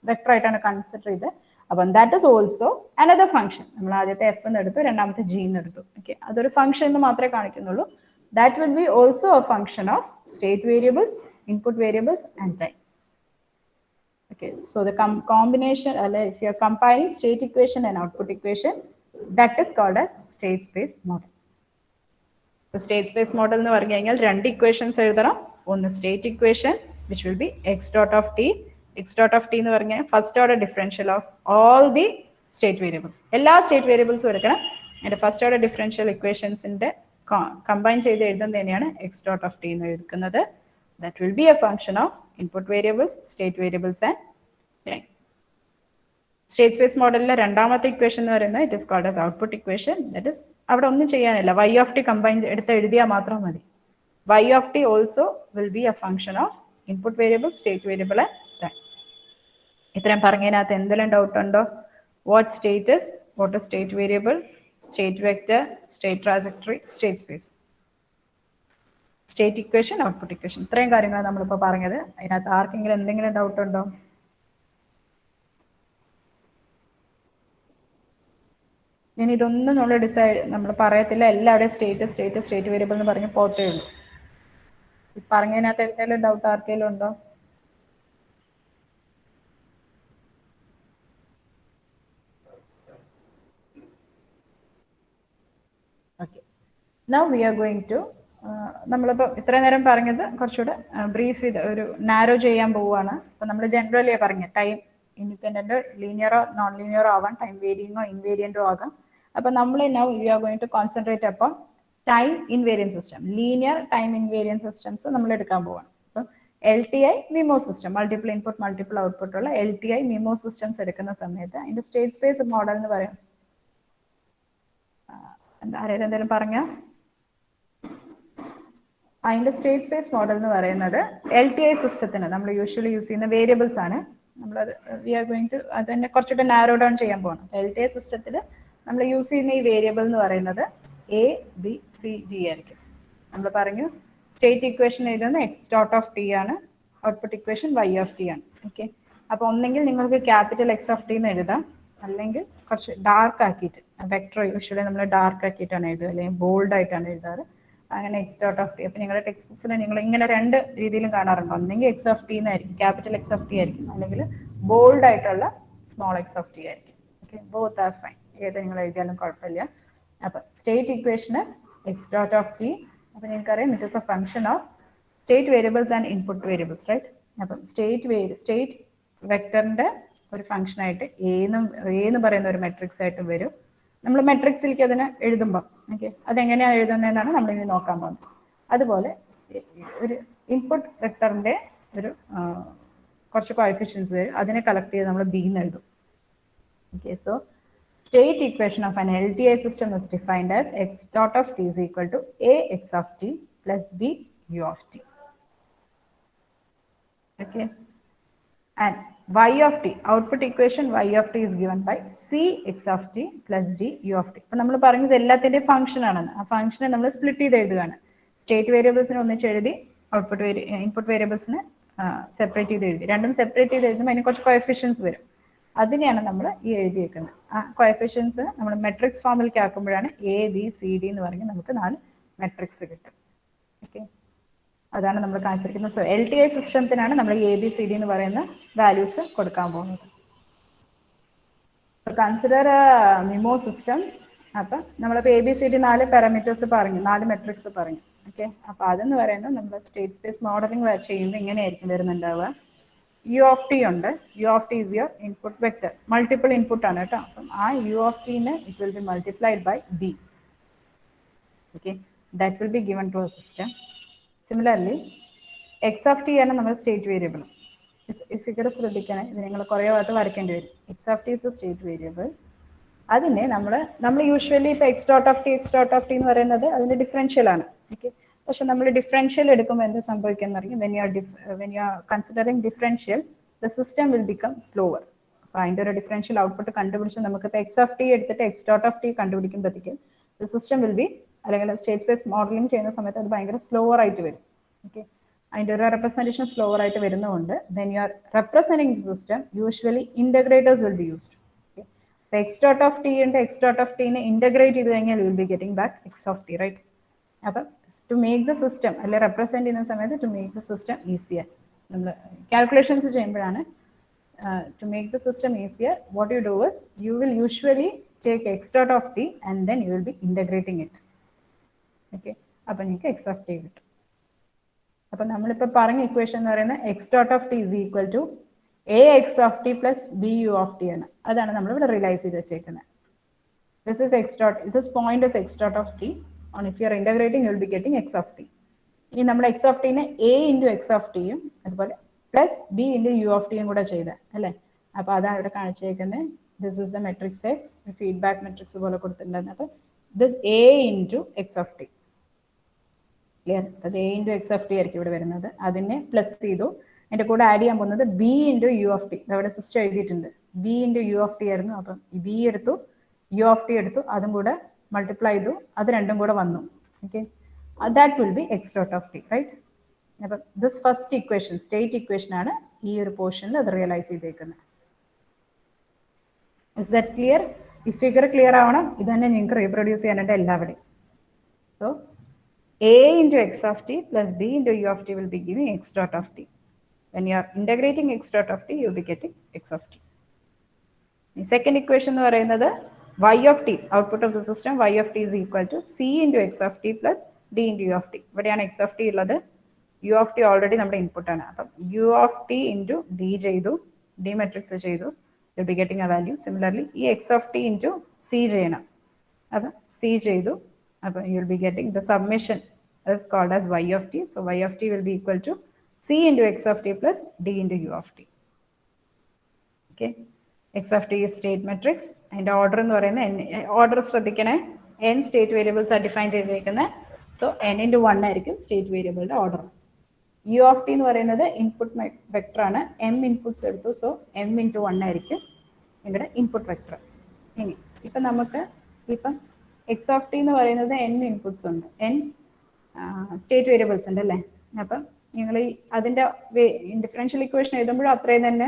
vector ആയിട്ടാണ് കൺസിഡർ ചെയ്ത്. അപ്പം ദാറ്റ് ഇസ് ഓൾസോ അനദർ ഫംഗ്ഷൻ. നമ്മൾ ആദ്യത്തെ എഫ് എന്ന് എടുത്തു, രണ്ടാമത്തെ ജി എന്ന് എടുത്തു. ഓക്കെ, അതൊരു ഫംഗ്ഷൻ എന്ന് മാത്രമേ കാണിക്കുന്നുള്ളൂ. That will be also a function of state variables, input variables, and time. Okay, so the combination, if you are compiling state equation and output equation, that is called as state space model. The state space model nu parnju kayal rendu equations ezhudana. One state equation which will be x dot of t. X dot of t nu parnju first order differential of all the state variables. Ella state variables edukana and first order differential equations inde combine ചെയ്ത് എഴുതുന്നതിനെയാണ് X dot of T എന്ന് എടുക്കുന്നത്. That will be a function of input variables, state variables and time. State space മോഡലിലെ രണ്ടാമത്തെ equation എന്ന് പറയുന്നത് it is called as output equation. That is അവിടെ ഒന്നും ചെയ്യാനില്ല, വൈ ഓഫ് ടി കമ്പൈൻ എടുത്ത് എഴുതിയാൽ മാത്രം മതി. Y of t also will be a function of input variable, state variable and time. ഇത്രയും പറഞ്ഞതിനകത്ത് എന്തെങ്കിലും ഡൗട്ട് ഉണ്ടോ? What status, what is state variable, state vector, state trajectory, state space, state equation, output equation. ഇത്രയും കാര്യങ്ങളാണ് നമ്മളിപ്പോൾ പറഞ്ഞത്. അതിനകത്ത് ആർക്കെങ്കിലും എന്തെങ്കിലും ഡൗട്ട് ഉണ്ടോ? ഇനി ഇതൊന്നും നമ്മൾ പറയത്തില്ല, എല്ലാവരുടെയും സ്റ്റേറ്റ് വേരിയബിൾ എന്ന് പറഞ്ഞ് പോത്തേ ഉള്ളൂ. പറഞ്ഞതിനകത്ത് എന്തെങ്കിലും ഡൗട്ട് ആർക്കെങ്കിലും ഉണ്ടോ? Now we are going to നമ്മളിപ്പോൾ ഇത്ര നേരം പറഞ്ഞത് കുറച്ചുകൂടെ ബ്രീഫ് ചെയ്ത് ഒരു നാരോ ചെയ്യാൻ പോവുകയാണ്. അപ്പോൾ നമ്മൾ ജനറലി പറഞ്ഞ ടൈം ഇൻഡിപെൻഡൻറ്റോ ലീനിയറോ നോൺ ലീനിയറോ ആവാം, ടൈം വേരിയിങ്ങോ ഇൻവേരിയൻറ്റോ ആകാം. അപ്പോൾ നമ്മൾ now we are going to concentrate അപ്പം time invariant system, linear time invariant systems നമ്മൾ എടുക്കാൻ പോവാണ്. അപ്പം LTI MIMO system, multiple input multiple output ഉള്ള LTI MIMO സിസ്റ്റംസ് എടുക്കുന്ന സമയത്ത് അതിന്റെ സ്റ്റേറ്റ് സ്പേസ് മോഡൽ എന്ന് പറയും. ആരെങ്കിലും എന്തെങ്കിലും പറഞ്ഞ അതിന്റെ സ്റ്റേറ്റ് സ്പേസ് മോഡൽ എന്ന് പറയുന്നത് LTI സിസ്റ്റത്തിന് നമ്മൾ യൂഷ്വലി യൂസ് ചെയ്യുന്ന വേരിയബിൾസ് ആണ്. നമ്മളത് വി ആർ ഗോയിങ് ടു അത് തന്നെ കുറച്ചുകൂടെ നാരോ ഡൗൺ ചെയ്യാൻ പോകണം. LTI സിസ്റ്റത്തിൽ നമ്മൾ യൂസ് ചെയ്യുന്ന ഈ വേരിയബിൾ എന്ന് പറയുന്നത് ABCD ആയിരിക്കും. നമ്മൾ പറഞ്ഞു സ്റ്റേറ്റ് ഇക്വേഷൻ എഴുതുന്ന X.T ആണ്, ഔട്ട്പുട്ട് ഇക്വേഷൻ Y ആണ്. ഓക്കെ, അപ്പൊ ഒന്നെങ്കിൽ നിങ്ങൾക്ക് ക്യാപിറ്റൽ X എന്ന് എഴുതാം, അല്ലെങ്കിൽ കുറച്ച് ഡാർക്ക് ആക്കിയിട്ട് വെക്ടർ യൂഷ്വലി നമ്മൾ ഡാർക്ക് ആക്കിയിട്ടാണ് എഴുതുക, അല്ലെങ്കിൽ ബോൾഡ് ആയിട്ടാണ് എഴുതാറ്. അങ്ങനെ X.T. അപ്പൊ നിങ്ങളുടെ ടെക്സ്റ്റ് ബുക്സിൽ നിങ്ങൾ ഇങ്ങനെ രണ്ട് രീതിയിലും കാണാറുണ്ട്. ഒന്നെങ്കിൽ X എന്നായിരിക്കും, ക്യാപിറ്റൽ X ആയിരിക്കും, അല്ലെങ്കിൽ ബോൾഡ് ആയിട്ടുള്ള സ്മോൾ X ആയിരിക്കും. ഓക്കെ, ബോത്ത് ആർ ഫൈൻ, ഏത് നിങ്ങൾ എഴുതിയാലും കുഴപ്പമില്ല. അപ്പൊ സ്റ്റേറ്റ് ഇക്വേഷൻ X.T. അപ്പൊ നിങ്ങൾക്കറിയാം it is a function of state variables and input variables, right? അപ്പം സ്റ്റേറ്റ് വെക്ടറിന്റെ ഒരു ഫംഗ്ഷൻ ആയിട്ട് എന്ന് പറയുന്ന ഒരു മെട്രിക്സ് ആയിട്ട് വരും. നമ്മൾ മെട്രിക്സിലേക്ക് അതിനെ എഴുതുമ്പോൾ ഓക്കെ, അതെങ്ങനെയാണ് എഴുതുന്നതെന്നാണ് നമ്മൾ ഇനി നോക്കാൻ പോകുന്നത്. അതുപോലെ ഒരു ഇൻപുട്ട് വെക്ടറിന്റെ ഒരു കുറച്ച് കോഎഫിഷ്യൻസ് വരും, അതിനെ കളക്ട് ചെയ്ത് നമ്മൾ ബി എന്ന് എഴുതും. Okay, so state equation of an LTI system is defined as X.T is equal to AX plus BU. Okay, and Y, output equation Y is given by CX plus DU. അപ്പോൾ നമ്മൾ പറയുന്നത് എല്ലാത്തിന്റെ function ആണെന്ന്. ആ ഫംഗ്ഷനെ നമ്മൾ split ചെയ്ത് എഴുതുകയാണ്. സ്റ്റേറ്റ് വേരിയബിൾസിനെ ഒന്നിച്ച് എഴുതി, ഇൻപുട്ട് വേരിയബിൾസിനെ സെപ്പറേറ്റ് ചെയ്ത് എഴുതി. രണ്ടും സെപ്പറേറ്റ് ചെയ്ത് എഴുതുമ്പോൾ അതിന് കുറച്ച് കോഎഫിഷ്യൻസ് വരും. അതിനെയാണ് നമ്മൾ ഈ എഴുതിയേക്കുന്നത്. ആ കോഎഫിഷ്യൻസ് നമ്മൾ മെട്രിക്സ് ഫോമിലേക്ക് ആക്കുമ്പോഴാണ് ABCD എന്ന് പറഞ്ഞ് നമുക്ക് 4 മെട്രിക്സ് കിട്ടും. ഓക്കെ, അതാണ് നമ്മൾ കാണിച്ചിരിക്കുന്നത്. സോ LTI സിസ്റ്റത്തിനാണ് നമ്മൾ ABCD എന്ന് പറയുന്ന വാല്യൂസ് കൊടുക്കാൻ പോകുന്നത്. Consider മിമോ systems. അപ്പം നമ്മളിപ്പോൾ ABCD 4 പാരാമീറ്റേഴ്സ് പറഞ്ഞു, 4 മെട്രിക്സ് പറഞ്ഞു. ഓക്കെ, അപ്പൊ അതെന്ന് പറയുന്നത് നമ്മൾ സ്റ്റേറ്റ് സ്പേസ് മോഡലിംഗ് ചെയ്യുമ്പോൾ ഇങ്ങനെയായിരിക്കും വരുന്നുണ്ടാവുക. U ഉണ്ട്. U is your input vector. Multiple input ആണ് കേട്ടോ. അപ്പം ആ U നെ it will be multiplied by B. Okay, that will be given to a system. Similarly, X ആണ് നമ്മുടെ സ്റ്റേറ്റ് വേരിയബിൾ. ഈ ഫിഗർ ശ്രദ്ധിക്കണേ, ഇത് നിങ്ങൾ കുറേ ഭാഗത്ത് വരയ്ക്കേണ്ടി വരും. X is a state variable. അതിനെ നമ്മൾ യൂഷ്വലി ഇപ്പോൾ X.T എന്ന് പറയുന്നത് അതിന്റെ ഡിഫറൻഷ്യൽ ആണ്. ഓക്കെ, പക്ഷെ നമ്മൾ ഡിഫറൻഷ്യൽ എടുക്കുമ്പോൾ എന്ത് സംഭവിക്കുന്ന അറിയാം, when you are considering differential, the system will become slower. അപ്പോൾ അതിൻ്റെ ഒരു ഡിഫറൻഷ്യൽ ഔട്ട്പുട്ട് കണ്ടുപിടിച്ച് നമുക്ക് ഇപ്പോൾ X എടുത്തിട്ട് X.T കണ്ടുപിടിക്കുമ്പോഴത്തേക്കും the system will be, അല്ലെങ്കിൽ സ്റ്റേറ്റ് സ്പേസ് മോഡലിംഗ് ചെയ്യുന്ന സമയത്ത് അത് ഭയങ്കര സ്ലോവർ ആയിട്ട് വരും. ഓക്കെ, അതിൻ്റെ ഒരു റെപ്രസെൻറ്റേഷൻ സ്ലോവർ ആയിട്ട് വരുന്നതുകൊണ്ട് when you are representing the system, usually integrators will be used. Okay, so X.T ഉണ്ട്, X.T നെ ഇന്റഗ്രേറ്റ് ചെയ്ത് കഴിഞ്ഞാൽ you will be getting back X, right? അപ്പം ടു മേക്ക് ദ സിസ്റ്റം അല്ലെ റെപ്രസെന്റ് ചെയ്യുന്ന സമയത്ത് to make the system easier, നമ്മൾ calculations ചെയ്യുമ്പോഴാണ് to make the system easier what you do is you will usually take X.T and then you will be integrating it. Okay, അപ്പം നിങ്ങൾക്ക് X കിട്ടും. അപ്പം നമ്മളിപ്പോൾ പറഞ്ഞ ഇക്വേഷൻ എന്ന് പറയുന്നത് X.T is equal to AX plus BU ആണ്. അതാണ് നമ്മളിവിടെ റിയലൈസ് ചെയ്ത് വെച്ചേക്കുന്നത്. This point is X.T. And if you are integrating, you will be getting X. ഇനി നമ്മൾ X നെ A into X അതുപോലെ പ്ലസ് B into U കൂടെ ചെയ്ത അല്ലേ. അപ്പൊ അതാണ് ഇവിടെ കാണിച്ചേക്കുന്നത്. This is the matrix X, feedback matrix പോലെ കൊടുത്തിട്ടുണ്ടായിരുന്നു. അപ്പൊ this A into X. Clear? അത് A into X ആയിരിക്കും ഇവിടെ വരുന്നത്. അതിനെ പ്ലസ് ചെയ്തു, അതിന്റെ കൂടെ ആഡ് ചെയ്യാൻ പോകുന്നത് B into U. അവിടെ സിസ്റ്റം എഴുതിയിട്ടുണ്ട്. B into U ആയിരുന്നു. അപ്പം B എടുത്തു, U എടുത്തു, അതും കൂടെ മൾട്ടിപ്ലൈ ചെയ്തു, അത് രണ്ടും കൂടെ വന്നു. Okay, that will be X.T, right? അപ്പം this first equation state equation ആണ് ഈ ഒരു പോർഷനിൽ അത് റിയലൈസ് ചെയ്തേക്കുന്നത്. Is that clear? ഈ ഫിഗർ ക്ലിയർ ആവണം. ഇത് തന്നെ നിങ്ങൾക്ക് റീപ്രൊഡ്യൂസ് ചെയ്യാനായിട്ട് എല്ലാവരുടെയും. So A into X plus B into U will be giving X.T. When you are integrating X.T, you will be getting X. The second equation എന്ന് പറയുന്നത് Y, output of the system Y is equal to C into X plus D into U. ഇവിടെയാണ് X ഉള്ളത്. U already നമ്മുടെ input ആണ്. അപ്പം U into D ചെയ്തു, D matrix ചെയ്തു, you'll be getting a value. Similarly, ഈ X into C ചെയ്യണം. അപ്പം C ചെയ്തു, അപ്പം you'll be getting the summation is called as Y. So Y will be equal to C into x of t plus D into u of t. Okay. X of t is state matrix. And order എന്ന് പറയുന്നത് order ശ്രദ്ധിക്കണേ, n state variables are defined ചെയ്തിരിക്കുന്നത്. So n into 1 ആയിരിക്കും state variable order. U of t എന്ന് പറയുന്നത് input vector ആണ്. m inputs എടുത്തു, so m into 1 ആയിരിക്കും നിങ്ങളുടെ ഇൻപുട്ട് വെക്ടർ. ഇനി ഇപ്പം നമുക്ക് ഇപ്പം എക്സ് ഓഫ് ടി എന്ന് പറയുന്നത് n ഇൻപുട്ട്സ് ഉണ്ട്, n സ്റ്റേറ്റ് വേരിയബിൾസ് ഉണ്ട് അല്ലേ. അപ്പം നിങ്ങൾ ഈ അതിൻ്റെ ഡിഫറൻഷ്യൽ ഇക്വേഷൻ എഴുതുമ്പോഴും അത്രയും തന്നെ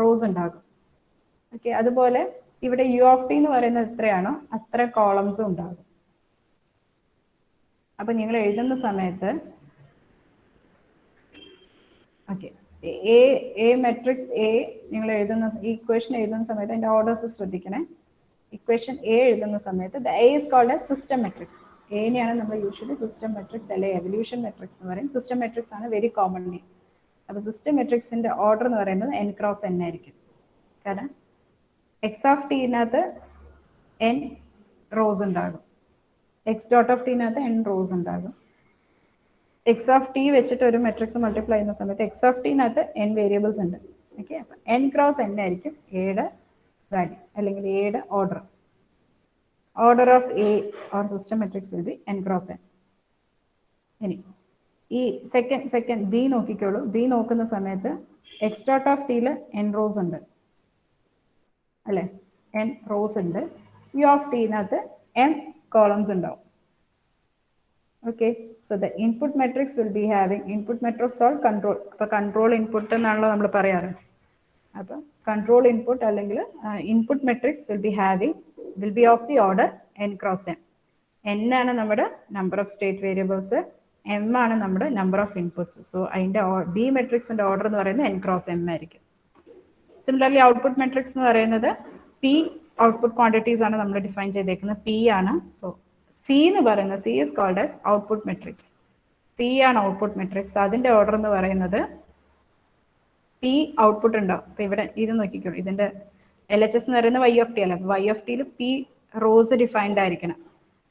റോസ് ഉണ്ടാകും. ഓക്കെ, അതുപോലെ ഇവിടെ യു ഓഫ് ടി എന്ന് പറയുന്നത് എത്രയാണോ അത്ര കോളംസും ഉണ്ടാകും. അപ്പം നിങ്ങൾ എഴുതുന്ന സമയത്ത് ഓക്കെ, എ മെട്രിക്സ് എ നിങ്ങൾ എഴുതുന്ന ഇക്വേഷൻ എഴുതുന്ന സമയത്ത് അതിൻ്റെ ഓർഡേഴ്സ് ശ്രദ്ധിക്കണേ. ഇക്വേഷൻ എ എഴുതുന്ന സമയത്ത് the A is called as system matrix. എനെയാണ് നമ്മൾ യൂഷ്വലി സിസ്റ്റം മെട്രിക്സ് അല്ലെ എവല്യൂഷൻ മെട്രിക്സ് എന്ന് പറയും. സിസ്റ്റം മെട്രിക്സ് ആണ് വെരി കോമൺ നെയിം. അപ്പോൾ സിസ്റ്റം മെട്രിക്സിന്റെ ഓർഡർ എന്ന് പറയുന്നത് n ക്രോസ് n ആയിരിക്കും. കാരണം എക്സ് ഓഫ് ടിനകത്ത് n റോസ് ഉണ്ടാകും, എക്സ് ഡോട്ട് ഓഫ് ടിനകത്ത് n റോസ് ഉണ്ടാകും. എക്സ് ഓഫ് ടി വെച്ചിട്ട് ഒരു മെട്രിക്സ് മൾട്ടിപ്ലൈ ചെയ്യുന്ന സമയത്ത് എക്സ് ഓഫ് ടിനകത്ത് n വേരിയബിൾസ് ഉണ്ട്. ഓക്കെ, അപ്പം n ക്രോസ് n ആയിരിക്കും എയുടെ വാല്യൂ അല്ലെങ്കിൽ എയുടെ order. Order of A or system matrix will be n cross n. ഇനി ഈ സെക്കൻഡ് ബി നോക്കിക്കോളൂ. ബി നോക്കുന്ന സമയത്ത് എക്സ് ഡോട്ട് ഓഫ് ടിയിൽ n റോസ് ഉണ്ട് അല്ലേ, n റോസ് ഉണ്ട്. യു ഓഫ് ടിനകത്ത് m കോളംസ് ഉണ്ടാവും. Okay, so the input matrix will be having input matrix or control. അപ്പോൾ കൺട്രോൾ ഇൻപുട്ട് എന്നാണല്ലോ നമ്മൾ പറയാറ്. അപ്പം കൺട്രോൾ ഇൻപുട്ട് അല്ലെങ്കിൽ input matrix will be of the order n cross n. n ആണ് നമ്മുടെ number of state variables, m ആണ് നമ്മുടെ നമ്പർ ഓഫ് ഇൻപുട്സ്. സോ അതിൻ്റെ ബി മെട്രിക്സിന്റെ ഓർഡർ എന്ന് പറയുന്നത് n ക്രോസ് m ആയിരിക്കും. സിമിലർലി ഔട്ട്പുട്ട് മെട്രിക്സ് എന്ന് പറയുന്നത് p ഔട്ട്പുട്ട് ക്വാണ്ടിറ്റീസ് ആണ് നമ്മൾ ഡിഫൈൻ ചെയ്തേക്കുന്നത്, p ആണ്. സോ സി എന്ന് പറയുന്നത് c is called as output matrix. C ആണ് ഔട്ട്പുട്ട് മെട്രിക്സ്. അതിന്റെ ഓർഡർ എന്ന് പറയുന്നത് പി ഔട്ട്പുട്ട് ഉണ്ടാവും. അപ്പൊ ഇവിടെ ഇത് നോക്കിക്കോളൂ, ഇതിന്റെ LHS എന്ന് പറയുന്നത് y ഓഫ് ടി അല്ല. y ഓഫ് ടിയിൽ പി റോസ് ഡിഫൈൻഡ് ആയിരിക്കണം.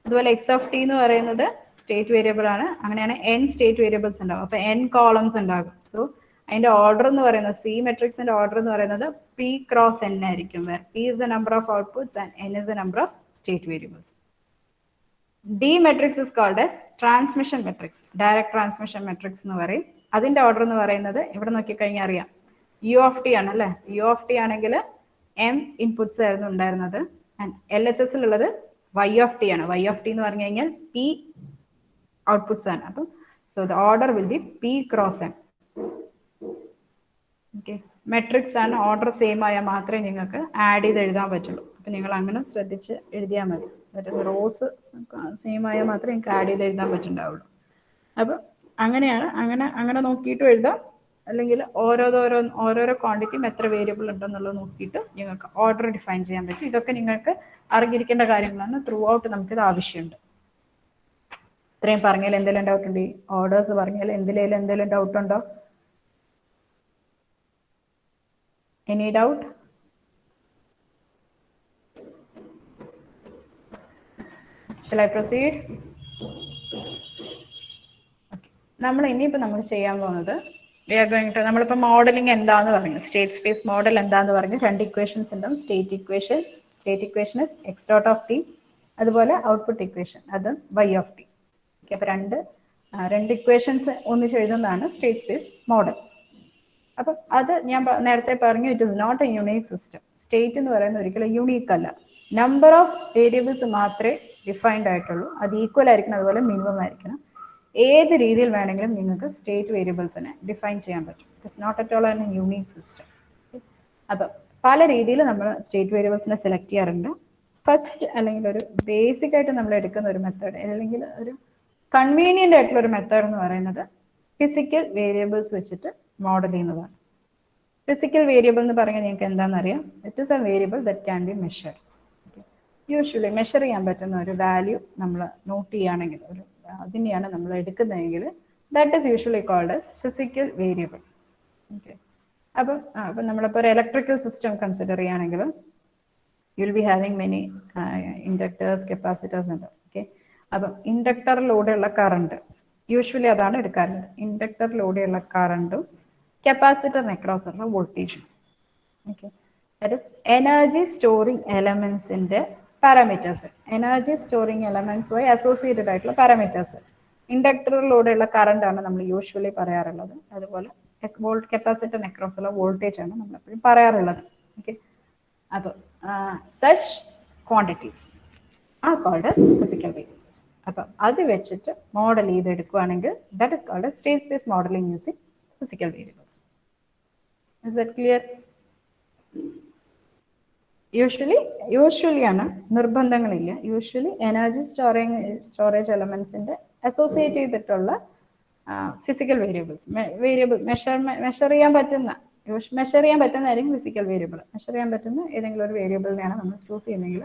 അതുപോലെ എക്സ് ഓഫ് ടി എന്ന് പറയുന്നത് സ്റ്റേറ്റ് വേരിയബിൾ ആണ്. അങ്ങനെയാണ് n സ്റ്റേറ്റ് വേരിയബിൾസ് ഉണ്ടാവും. അപ്പൊ n കോളംസ് ഉണ്ടാകും. സോ അതിന്റെ ഓർഡർ എന്ന് പറയുന്നത് സി മെട്രിക്സിന്റെ ഓർഡർ എന്ന് പറയുന്നത് പി ക്രോസ് n ആയിരിക്കും. Where p is the number of outputs and n is the number of state variables. D matrix is called as transmission matrix, direct transmission matrix എന്ന് പറയും. അതിന്റെ order എന്ന് പറയുന്നത് ഇവിടെ നോക്കിക്കഴിഞ്ഞാൽ അറിയാം, യു ഓഫ് ടി ആണ് അല്ലേ. യു ഓഫ് ടി ആണെങ്കിൽ m ഇൻപുട്സ് ആയിരുന്നു ഉണ്ടായിരുന്നത്. ആൻഡ് LHS ഉള്ളത് y ഓഫ് ടി ആണ്. y ഓഫ് ടി എന്ന് പറഞ്ഞു കഴിഞ്ഞാൽ p ഔട്ട്പുട്ട്സ് ആണ്. അപ്പം so the order will be p cross m. Okay, matrix ആണ്, ഓർഡർ സെയിം ആയാൽ മാത്രമേ നിങ്ങൾക്ക് ആഡ് ചെയ്ത് എഴുതാൻ പറ്റുള്ളൂ. അപ്പം നിങ്ങൾ അങ്ങനെ ശ്രദ്ധിച്ച് എഴുതിയാൽ മതി. റോസ് സെയിം ആയാൽ മാത്രമേ നിങ്ങൾക്ക് ആഡ് ചെയ്ത് എഴുതാൻ പറ്റുന്നുണ്ടാവുള്ളൂ. അപ്പം അങ്ങനെയാണ്, അങ്ങനെ നോക്കിയിട്ട് എഴുതാം. അല്ലെങ്കിൽ ഓരോരോ ക്വാണ്ടിറ്റിയും എത്ര വേരിയബിൾ ഉണ്ടെന്നുള്ളത് നോക്കിയിട്ട് നിങ്ങൾക്ക് ഓർഡർ ഡിഫൈൻ ചെയ്യാൻ പറ്റും. ഇതൊക്കെ നിങ്ങൾക്ക് അറിഞ്ഞിരിക്കേണ്ട കാര്യങ്ങളാണ്. ത്രൂ ഔട്ട് നമുക്കിത് ആവശ്യമുണ്ട്. ഇത്രയും പറഞ്ഞാൽ എന്തെങ്കിലും ഡൗട്ട് ഉണ്ട്? ഓർഡേഴ്സ് പറഞ്ഞാൽ എന്തെങ്കിലും ഡൗട്ട് ഉണ്ടോ? Any doubt? Shall I proceed? Okay. നമ്മൾ ചെയ്യാൻ പോകുന്നത് നമ്മളിപ്പോൾ മോഡലിംഗ് എന്താന്ന് പറഞ്ഞു, സ്റ്റേറ്റ് സ്പേസ് മോഡൽ എന്താന്ന് പറഞ്ഞു. രണ്ട് ഇക്വേഷൻസ് ഉണ്ടാവും. State equation is X dot of T, അതുപോലെ ഔട്ട്പുട്ട് ഇക്വേഷൻ അത് y ഓഫ് ടി. ഓക്കെ, അപ്പോൾ രണ്ട് ഇക്വേഷൻസ് ഒന്നിച്ച് എഴുതുന്നതാണ് സ്റ്റേറ്റ് സ്പേസ് മോഡൽ. അപ്പം അത് ഞാൻ നേരത്തെ പറഞ്ഞു, it is not a unique system. State എന്ന് പറയുന്നത് ഒരിക്കലും യൂണീക്ക് അല്ല. നമ്പർ ഓഫ് വേരിയബിൾസ് മാത്രമേ ഡിഫൈൻഡ് ആയിട്ടുള്ളൂ. അത് ഈക്വൽ ആയിരിക്കണം, അതുപോലെ മിനിമം ആയിരിക്കണം. ഏത് രീതിയിൽ വേണമെങ്കിലും നിങ്ങൾക്ക് സ്റ്റേറ്റ് വേരിയബിൾസിനെ ഡിഫൈൻ ചെയ്യാൻ പറ്റും. It's not at all an unique system. അപ്പം പല രീതിയിൽ നമ്മൾ സ്റ്റേറ്റ് വേരിയബിൾസിനെ സെലക്ട് ചെയ്യാറുണ്ട്. ഫസ്റ്റ് അല്ലെങ്കിൽ ഒരു ബേസിക് ആയിട്ട് നമ്മൾ എടുക്കുന്ന ഒരു മെത്തേഡ് അല്ലെങ്കിൽ ഒരു കൺവീനിയൻ്റ് ആയിട്ടുള്ള ഒരു മെത്തേഡ് എന്ന് പറയുന്നത് ഫിസിക്കൽ വേരിയബിൾസ് വെച്ചിട്ട് മോഡൽ ചെയ്യുന്നതാണ്. ഫിസിക്കൽ വേരിയബിൾ എന്ന് പറഞ്ഞാൽ നിങ്ങൾക്ക് എന്താണെന്നറിയാം. It is a variable that can be measured. Usually measure ചെയ്യാൻ പറ്റുന്ന ഒരു വാല്യൂ നമ്മൾ നോട്ട് ചെയ്യുകയാണെങ്കിൽ, അതിനെയാണ് നമ്മൾ എടുക്കുന്നതെങ്കിൽ that is usually called as physical variable. Okay, അപ്പം നമ്മളിപ്പോൾ ഒരു ഇലക്ട്രിക്കൽ സിസ്റ്റം കൺസിഡർ ചെയ്യുകയാണെങ്കിൽ you will be having many inductors, capacitors ഉണ്ട്. ഓക്കെ, അപ്പം ഇൻഡക്ടറിലൂടെയുള്ള കറണ്ട് യൂഷ്വലി അതാണ് എടുക്കാറുള്ളത്. ഇൻഡക്ടറിലൂടെയുള്ള കറണ്ടും കപ്പാസിറ്ററിന് അക്രോസ് ഉള്ള വോൾട്ടേജും. Okay, that is energy storing എലമെന്റ്സിന്റെ പാരാമീറ്റേഴ്സ്. എനർജി സ്റ്റോറിംഗ് എലമെന്റ്സുമായി അസോസിയേറ്റഡ് ആയിട്ടുള്ള പാരാമീറ്റേഴ്സ്. ഇൻഡക്ടറിലൂടെയുള്ള കറണ്ട് ആണ് നമ്മൾ യൂഷ്വലി പറയാറുള്ളത്. അതുപോലെ കപ്പാസിറ്ററിന് അക്രോസ് ഉള്ള വോൾട്ടേജ് ആണ് നമ്മൾ എപ്പോഴും പറയാറുള്ളത്. ഓക്കെ, അപ്പോൾ such quantities are called physical variables. അപ്പം അത് വെച്ചിട്ട് മോഡൽ ചെയ്തെടുക്കുകയാണെങ്കിൽ that is called state space modelling using physical variables. Is that clear? Usually ആണ്, നിർബന്ധങ്ങളില്ല. യൂഷ്വലി എനർജി സ്റ്റോറേജ് എലമെന്റ്സിന്റെ അസോസിയേറ്റ് ചെയ്തിട്ടുള്ള ഫിസിക്കൽ വേരിയബിൾസ്, മെഷർ ചെയ്യാൻ പറ്റുന്നതായിരിക്കും ഫിസിക്കൽ വേരിയബിൾ. മെഷർ ചെയ്യാൻ പറ്റുന്ന ഏതെങ്കിലും ഒരു വേരിയബിളിനെയാണ് നമ്മൾ ചൂസ് ചെയ്യുന്നതെങ്കിൽ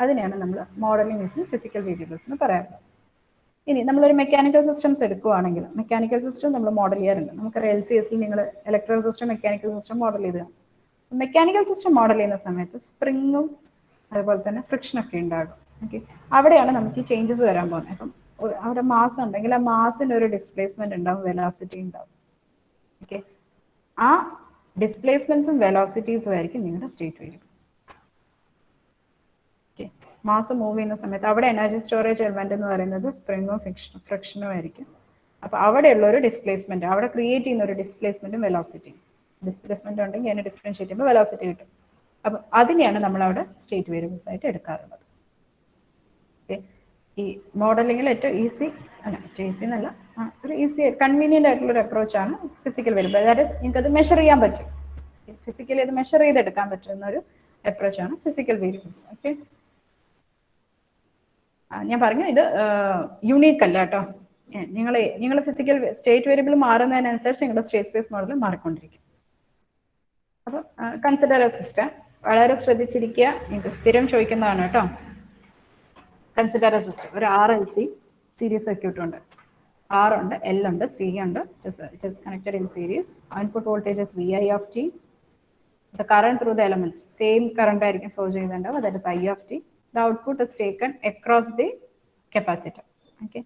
അതിനെയാണ് നമ്മൾ മോഡലിംഗ് യൂസിങ് ഫിസിക്കൽ വേരിയബിൾസ് എന്ന് പറയാറുള്ളത്. ഇനി നമ്മളൊരു മെക്കാനിക്കൽ സിസ്റ്റംസ് എടുക്കുകയാണെങ്കിൽ മെക്കാനിക്കൽ സിസ്റ്റം നമ്മൾ മോഡൽ ചെയ്യാറുണ്ട്. നമുക്കറിയാം LCS നിങ്ങൾ electrical system, mechanical system model ചെയ്ത്. മെക്കാനിക്കൽ സിസ്റ്റം മോഡൽ ചെയ്യുന്ന സമയത്ത് സ്പ്രിങ്ങും അതുപോലെ തന്നെ ഫ്രിക്ഷനൊക്കെ ഉണ്ടാകും. ഓക്കെ, അവിടെയാണ് നമുക്ക് ഈ ചേഞ്ചസ് വരാൻ പോകുന്നത്. അപ്പം അവിടെ മാസ് ഉണ്ടെങ്കിൽ ആ മാസിന് ഒരു ഡിസ്പ്ലേസ്മെന്റ് ഉണ്ടാവും, വെലോസിറ്റി ഉണ്ടാവും. ഓക്കെ, ആ ഡിസ്പ്ലേസ്മെന്റ്സും വെലോസിറ്റീസും ആയിരിക്കും നിങ്ങളുടെ state variable. Okay, mass move ചെയ്യുന്ന സമയത്ത് അവിടെ എനർജി സ്റ്റോറേജ് എലമെന്റ് എന്ന് പറയുന്നത് സ്പ്രിങ്ങും ഫ്രിക്ഷനും ആയിരിക്കും. അപ്പൊ അവിടെയുള്ള ഒരു ഡിസ്പ്ലേസ്മെന്റ്, അവിടെ ക്രിയേറ്റ് ചെയ്യുന്ന ഒരു ഡിസ്പ്ലേസ്മെന്റും വെലോസിറ്റിയും. ഡിസ്പ്ലേസ്മെന്റ് ഉണ്ടെങ്കിൽ അതിനെ ഡിഫറൻഷിയേറ്റ് ചെയ്യുമ്പോൾ വെലോസിറ്റി കിട്ടും. അപ്പം അതിനെയാണ് നമ്മൾ അവിടെ സ്റ്റേറ്റ് വേരിയബിൾസ് ആയിട്ട് എടുക്കാറുള്ളത്. ഓക്കെ, ഈ മോഡലിംഗിൽ ഏറ്റവും ഈസി എന്നല്ല, ഒരു ഈസി കൺവീനിയന്റ് ആയിട്ടുള്ള ഒരു അപ്രോച്ചാണ് ഫിസിക്കൽ വേരിയബിൾ. അതായത് നിങ്ങൾക്കത് മെഷർ ചെയ്യാൻ പറ്റും, ഫിസിക്കലി അത് മെഷർ ചെയ്തെടുക്കാൻ പറ്റുന്ന ഒരു അപ്രോച്ചാണ് ഫിസിക്കൽ വേരിയബിൾസ്. ഓക്കെ, ഞാൻ പറഞ്ഞു ഇത് യുണീക്ക് അല്ല കേട്ടോ. നിങ്ങൾ ഫിസിക്കൽ സ്റ്റേറ്റ് വേരിയബിൾ മാറുന്നതിനനുസരിച്ച് നിങ്ങളുടെ സ്റ്റേറ്റ് സ്പേസ് മോഡൽ മാറിക്കൊണ്ടിരിക്കും. അപ്പം കൺസിഡർ എ സിസ്റ്റം, വളരെ ശ്രദ്ധിച്ചിരിക്കുക, നിങ്ങൾക്ക് സ്ഥിരം ചോദിക്കുന്നതാണ് കേട്ടോ. കൺസിഡർ എ സിസ്റ്റം, ഒരു RLC സീരീസ് സർക്യൂട്ട് ഉണ്ട്. R ഉണ്ട്, L ഉണ്ട്, C ഉണ്ട്. It is connected in series. Input voltage is VI of t. The current through the elements, same current ആയിരിക്കും ഫ്ലോ ചെയ്യുന്നുണ്ടാവും, that is I of t. The output is taken across the capacitor. Okay,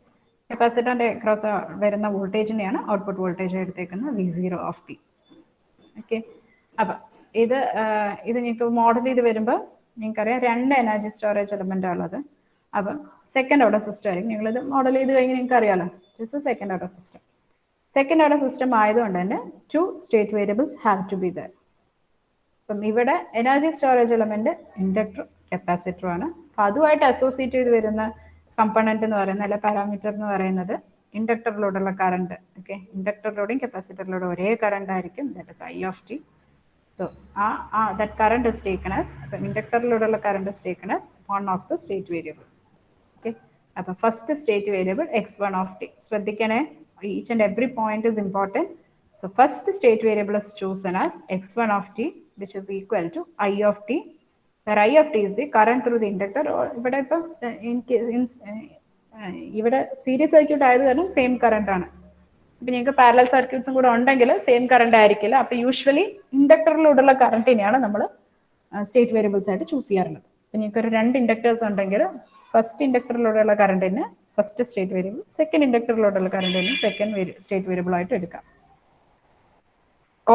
കപ്പാസിറ്ററിന്റെ across വരുന്ന വോൾട്ടേജിനെയാണ് output voltage എടുത്തേക്കുന്നത് V0 of t. Okay, അപ്പം ഇത് നിങ്ങൾക്ക് model ചെയ്ത് വരുമ്പോൾ നിങ്ങൾക്കറിയാം 2 എനർജി സ്റ്റോറേജ് എലമെന്റ് ഉള്ളത്. അപ്പം സെക്കൻഡ് ഓർഡർ സിസ്റ്റം ആയിരിക്കും. നിങ്ങളിത് മോഡൽ ചെയ്ത് കഴിഞ്ഞ് നിങ്ങൾക്ക് അറിയാലോ, this is second order system. Second order system ആയതുകൊണ്ട് തന്നെ 2 state variables have to be there. അപ്പം ഇവിടെ energy storage element inductor capacitor ആണ്. അപ്പം അതുമായിട്ട് അസോസിയേറ്റ് ചെയ്ത് വരുന്ന കമ്പണന്റ് എന്ന് പറയുന്നത്, അല്ല പാരാമീറ്റർ എന്ന് പറയുന്നത് ഇൻഡക്ടറിലൂടെയുള്ള കറണ്ട്. ഓക്കെ, ഇൻഡക്ടറിലൂടെയും കപ്പാസിറ്ററിലൂടെ ഒരേ കറണ്ട് ആയിരിക്കും, that is I of t. So that current is taken as, ഇൻഡക്ടറിലൂടെയുള്ള current is taken as one of the state variable. Okay, അപ്പോൾ first state variable x1 of t. ശ്രദ്ധിക്കണേ, each and every point is important. So first state variable is chosen as x1 of t, which is equal to I of t, where I of t is the current through the inductor. ഇവിടെ ഇപ്പം ഇവിടെ series circuit ആയത് കാരണം same current ആണ്. ഇപ്പം നിങ്ങൾക്ക് parallel സർക്യൂട്ട്സും കൂടെ ഉണ്ടെങ്കിൽ സെയിം കറണ്ട് ആയിരിക്കില്ല. അപ്പോൾ യൂഷ്വലി ഇൻഡക്ടറിലൂടെയുള്ള കറണ്ടിനെയാണ് നമ്മൾ സ്റ്റേറ്റ് വേരിയബിൾസ് ആയിട്ട് ചൂസ് ചെയ്യാറുള്ളത്. അപ്പം നിങ്ങൾക്ക് ഒരു 2 ഇൻഡക്ടേഴ്സ് ഉണ്ടെങ്കിൽ ഫസ്റ്റ് ഇൻഡക്ടറിലൂടെയുള്ള കറണ്ടിന് ഫസ്റ്റ് സ്റ്റേറ്റ് വേരിയബിൾ, സെക്കൻഡ് ഇൻഡക്ടറിലൂടെയുള്ള കറണ്ടിന് സെക്കൻഡ് സ്റ്റേറ്റ് വേരിയബിൾ ആയിട്ട് എടുക്കാം.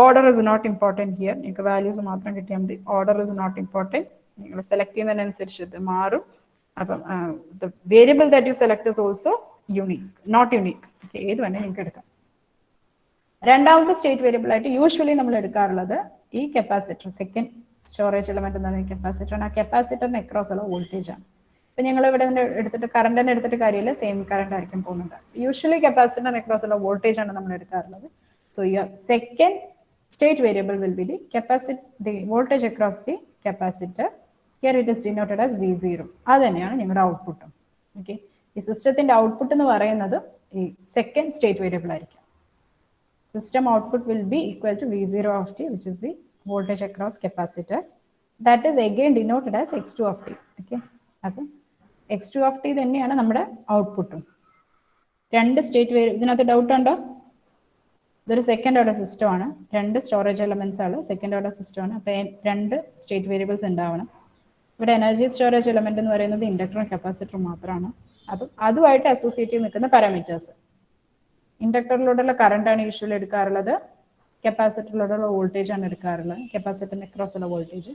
Order is not important here. നിങ്ങൾക്ക് വാല്യൂസ് മാത്രം കിട്ടിയാൽ മതി. Order is not important. നിങ്ങൾ സെലക്ട് ചെയ്യുന്നതിനനുസരിച്ച് ഇത് മാറും. അപ്പം the variable that you select is also unique, not unique. Okay, ഏത് വേണേൽ നിങ്ങൾക്ക് എടുക്കാം. രണ്ടാമത്തെ സ്റ്റേറ്റ് വേരിയബിൾ ആയിട്ട് യൂഷ്വലി നമ്മൾ എടുക്കാറുള്ളത് ഈ കപ്പാസിറ്റർ, സെക്കൻഡ് സ്റ്റോറേജ് എലമെന്റ് എന്ന് പറയുന്നത് കപ്പാസിറ്റർ ആണ്. ആ കപ്പാസിറ്ററിന് അക്രോസ് ഉള്ള വോൾട്ടേജ് ആണ്. ഇപ്പം ഞങ്ങൾ ഇവിടെ എടുത്തിട്ട് കറണ്ടിനെ എടുത്തിട്ട് കാര്യമില്ല, സെയിം കറണ്ട് ആയിരിക്കും പോകുന്നത്. യൂഷ്വലി കപ്പാസിറ്ററിന് അക്രോസ് ഉള്ള വോൾട്ടേജ് ആണ് നമ്മൾ എടുക്കാറുള്ളത്. So your second state variable will be the voltage across the capacitor. Here it is denoted as V0. അത് തന്നെയാണ് ഞങ്ങളുടെ ഔട്ട്പുട്ടും. ഓക്കെ, ഈ സിസ്റ്റത്തിന്റെ ഔട്ട്പുട്ട് എന്ന് പറയുന്നത് ഈ സെക്കൻഡ് സ്റ്റേറ്റ് വേരിയബിൾ ആയിരിക്കും. System output will be equal to V0 of t, which is the voltage across capacitor. That is again denoted as x2 of t. Okay, അപ്പോൾ x2 of t തന്നെയാണ് നമ്മുടെ ഔട്ട്പുട്ടും. 2 state variable, ഇതിനകത്ത് doubt ഉണ്ടോ? ഇതൊരു second order system ആണ്. 2 storage elements ആണ്, second order system ആണ്. അപ്പോൾ 2 സ്റ്റേറ്റ് വേരിയബിൾസ് ഉണ്ടാവണം. ഇവിടെ എനർജി സ്റ്റോറേജ് എലമെന്റ് എന്ന് പറയുന്നത് ഇൻഡക്ടറും കപ്പാസിറ്ററും മാത്രമാണ്. അപ്പം അതുമായിട്ട് അസോസിയേറ്റ് ചെയ്ത് നിൽക്കുന്ന പാരാമീറ്റേഴ്സ്. ഇൻഡക്ടറിലൂടെയുള്ള കറണ്ട് ആണ് യൂഷ്വലി എടുക്കാറുള്ളത്, കപ്പാസിറ്ററിലൂടെയുള്ള വോൾട്ടേജ് ആണ് എടുക്കാറുള്ളത്, കപ്പാസിറ്ററിന് അക്രോസ് ഉള്ള വോൾട്ടേജ്.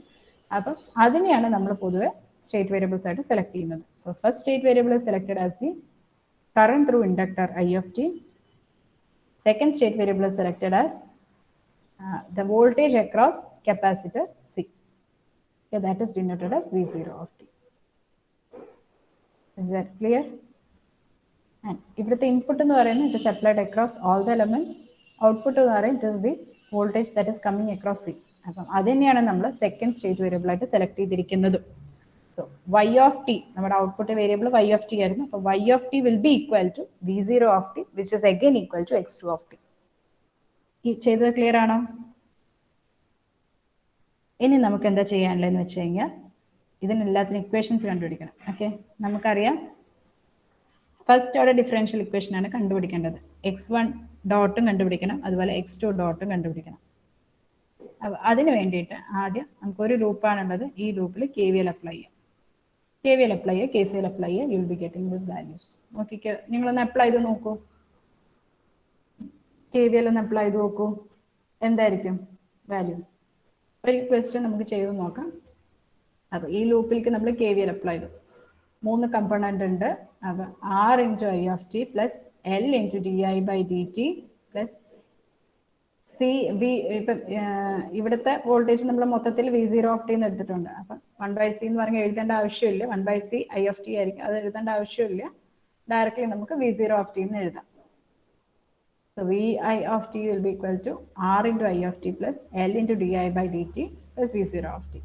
അപ്പം അതിനെയാണ് നമ്മൾ പൊതുവെ സ്റ്റേറ്റ് വേരിയബിൾസ് ആയിട്ട് സെലക്ട് ചെയ്യുന്നത്. So first state variable is selected as the current through inductor I of t. Second state variable is selected as the voltage across capacitor C. Okay, that is denoted as V0 of t. Is that clear? And ഇവിടുത്തെ input എന്ന് പറയുന്നത് it is applied across all the elements. Output എന്ന് പറയുന്നത് it is the voltage that is coming across C. അപ്പം അത് തന്നെയാണ് നമ്മൾ second state variable ആയിട്ട് സെലക്ട് ചെയ്തിരിക്കുന്നത്. സോ y of t, നമ്മുടെ output variable y of t ആയിരുന്നു. അപ്പോൾ y of t will be equal to V0 of t, which is again equal to x2 of t. ഈ ചെയ്തത് clear ആണോ? ഇനി നമുക്ക് എന്താ ചെയ്യാനുള്ളതെന്ന് വെച്ച് കഴിഞ്ഞാൽ ഇതിനെല്ലാത്തിനും ഇക്വേഷൻസ് കണ്ടുപിടിക്കണം. ഓക്കെ, നമുക്കറിയാം ഫസ്റ്റ് ഓർഡർ ഡിഫറൻഷ്യൽ ഇക്വേഷൻ ആണ് കണ്ടുപിടിക്കേണ്ടത്. x1 ഡോട്ടും കണ്ടുപിടിക്കണം, അതുപോലെ x2 ഡോട്ടും കണ്ടുപിടിക്കണം. അതിന് വേണ്ടിയിട്ട് ആദ്യം നമുക്കൊരു ലൂപ്പാണുള്ളത്, ഈ ലൂപ്പിൽ KVL അപ്ലൈ ചെയ്യാം. KVL അപ്ലൈ ചെയ്യുക, KCL അപ്ലൈ ചെയ്യുക, U will be getting this values. നോക്കിക്കോ, നിങ്ങളൊന്ന് അപ്ലൈ ചെയ്ത് നോക്കൂ. KVL ഒന്ന് അപ്ലൈ ചെയ്ത് നോക്കൂ, എന്തായിരിക്കും വാല്യൂ? ഒരു ക്വസ്റ്റ്യൻ നമുക്ക് ചെയ്ത് നോക്കാം. അപ്പോൾ ഈ ലൂപ്പിലേക്ക് നമ്മൾ KVL അപ്ലൈ ചെയ്തു. 3 കമ്പോണന്റ് ഉണ്ട്. അപ്പോൾ R into I of t plus L into di/dt plus c v. ഇപ്പം ഇവിടുത്തെ വോൾട്ടേജ് നമ്മൾ മൊത്തത്തിൽ V0 of t എന്ന് എടുത്തിട്ടുണ്ട്. അപ്പം 1/c എന്ന് പറഞ്ഞാൽ എഴുതേണ്ട ആവശ്യമില്ല, 1/c I of t ആയിരിക്കും, അത് എഴുതേണ്ട ആവശ്യമില്ല. ഡയറക്റ്റ്ലി നമുക്ക് V0 of t എന്ന് എഴുതാം. So Vi of t will be equal to R into I of t plus L into di/dt plus V0 of t.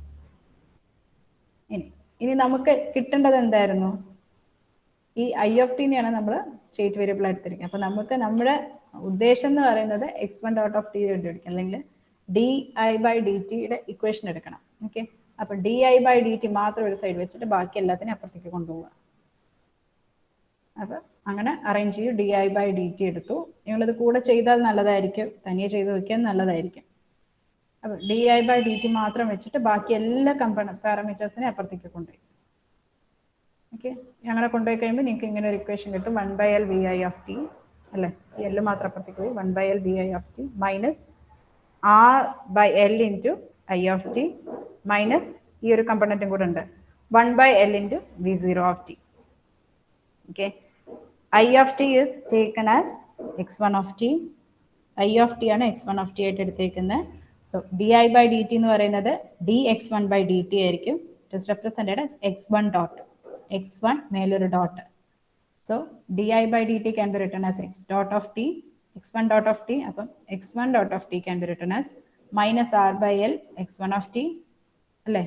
ഇനി നമുക്ക് കിട്ടേണ്ടത് എന്തായിരുന്നു? ഈ I of t നെയാണ് നമ്മൾ സ്റ്റേറ്റ് വേരിയബിൾ എടുത്തിരിക്കുന്നത്. അപ്പൊ നമുക്ക് നമ്മുടെ ഉദ്ദേശം എന്ന് പറയുന്നത് x1 ഡോട്ട് ഓഫ് ടി കണ്ടുപിടിക്കണം, അല്ലെങ്കിൽ di/dt ഇക്വേഷൻ എടുക്കണം. ഓക്കെ, അപ്പൊ di/dt മാത്രം ഒരു സൈഡ് വെച്ചിട്ട് ബാക്കി എല്ലാത്തിനും അപ്പുറത്തേക്ക് കൊണ്ടുപോവുക. അപ്പൊ അങ്ങനെ അറേഞ്ച് ചെയ്യും. di/dt എടുത്തു. നിങ്ങളിത് കൂടെ ചെയ്താൽ നല്ലതായിരിക്കും, തനിയെ ചെയ്ത് വെക്കാൻ നല്ലതായിരിക്കും. അപ്പൊ di/dt മാത്രം വെച്ചിട്ട് ബാക്കി എല്ലാ പാരാമീറ്റേഴ്സിനെ അപ്പുറത്തേക്ക് കൊണ്ടുപോയി. ഓക്കെ, അങ്ങനെ കൊണ്ടുപോയി കഴിയുമ്പോൾ നിങ്ങൾക്ക് ഇങ്ങനെ ഒരു ഇക്വേഷൻ കിട്ടും, 1/L Vi of t അല്ലേ, ഈ എൽ മാത്രം അപ്പുറത്തേക്ക് പോയി, 1/L Vi of t minus R/L into I of t minus ഈ ഒരു കമ്പോണന്റും കൂടെ ഉണ്ട്, 1/L into V0 of t. Okay, I of t is taken as x1 of t. I of t ആണ് x1 of t ആയിട്ട് എടുത്തേക്കുന്നത്. So di/dt എന്ന് പറയുന്നത് dx1/dt ആയിരിക്കും. It is represented as x1 dot, x1 മേലൊരു dot. So di/dt can be written as x dot of t, x1 dot of t. അപ്പം x1 dot of t can be written as minus R/L x1 of t അല്ലേ.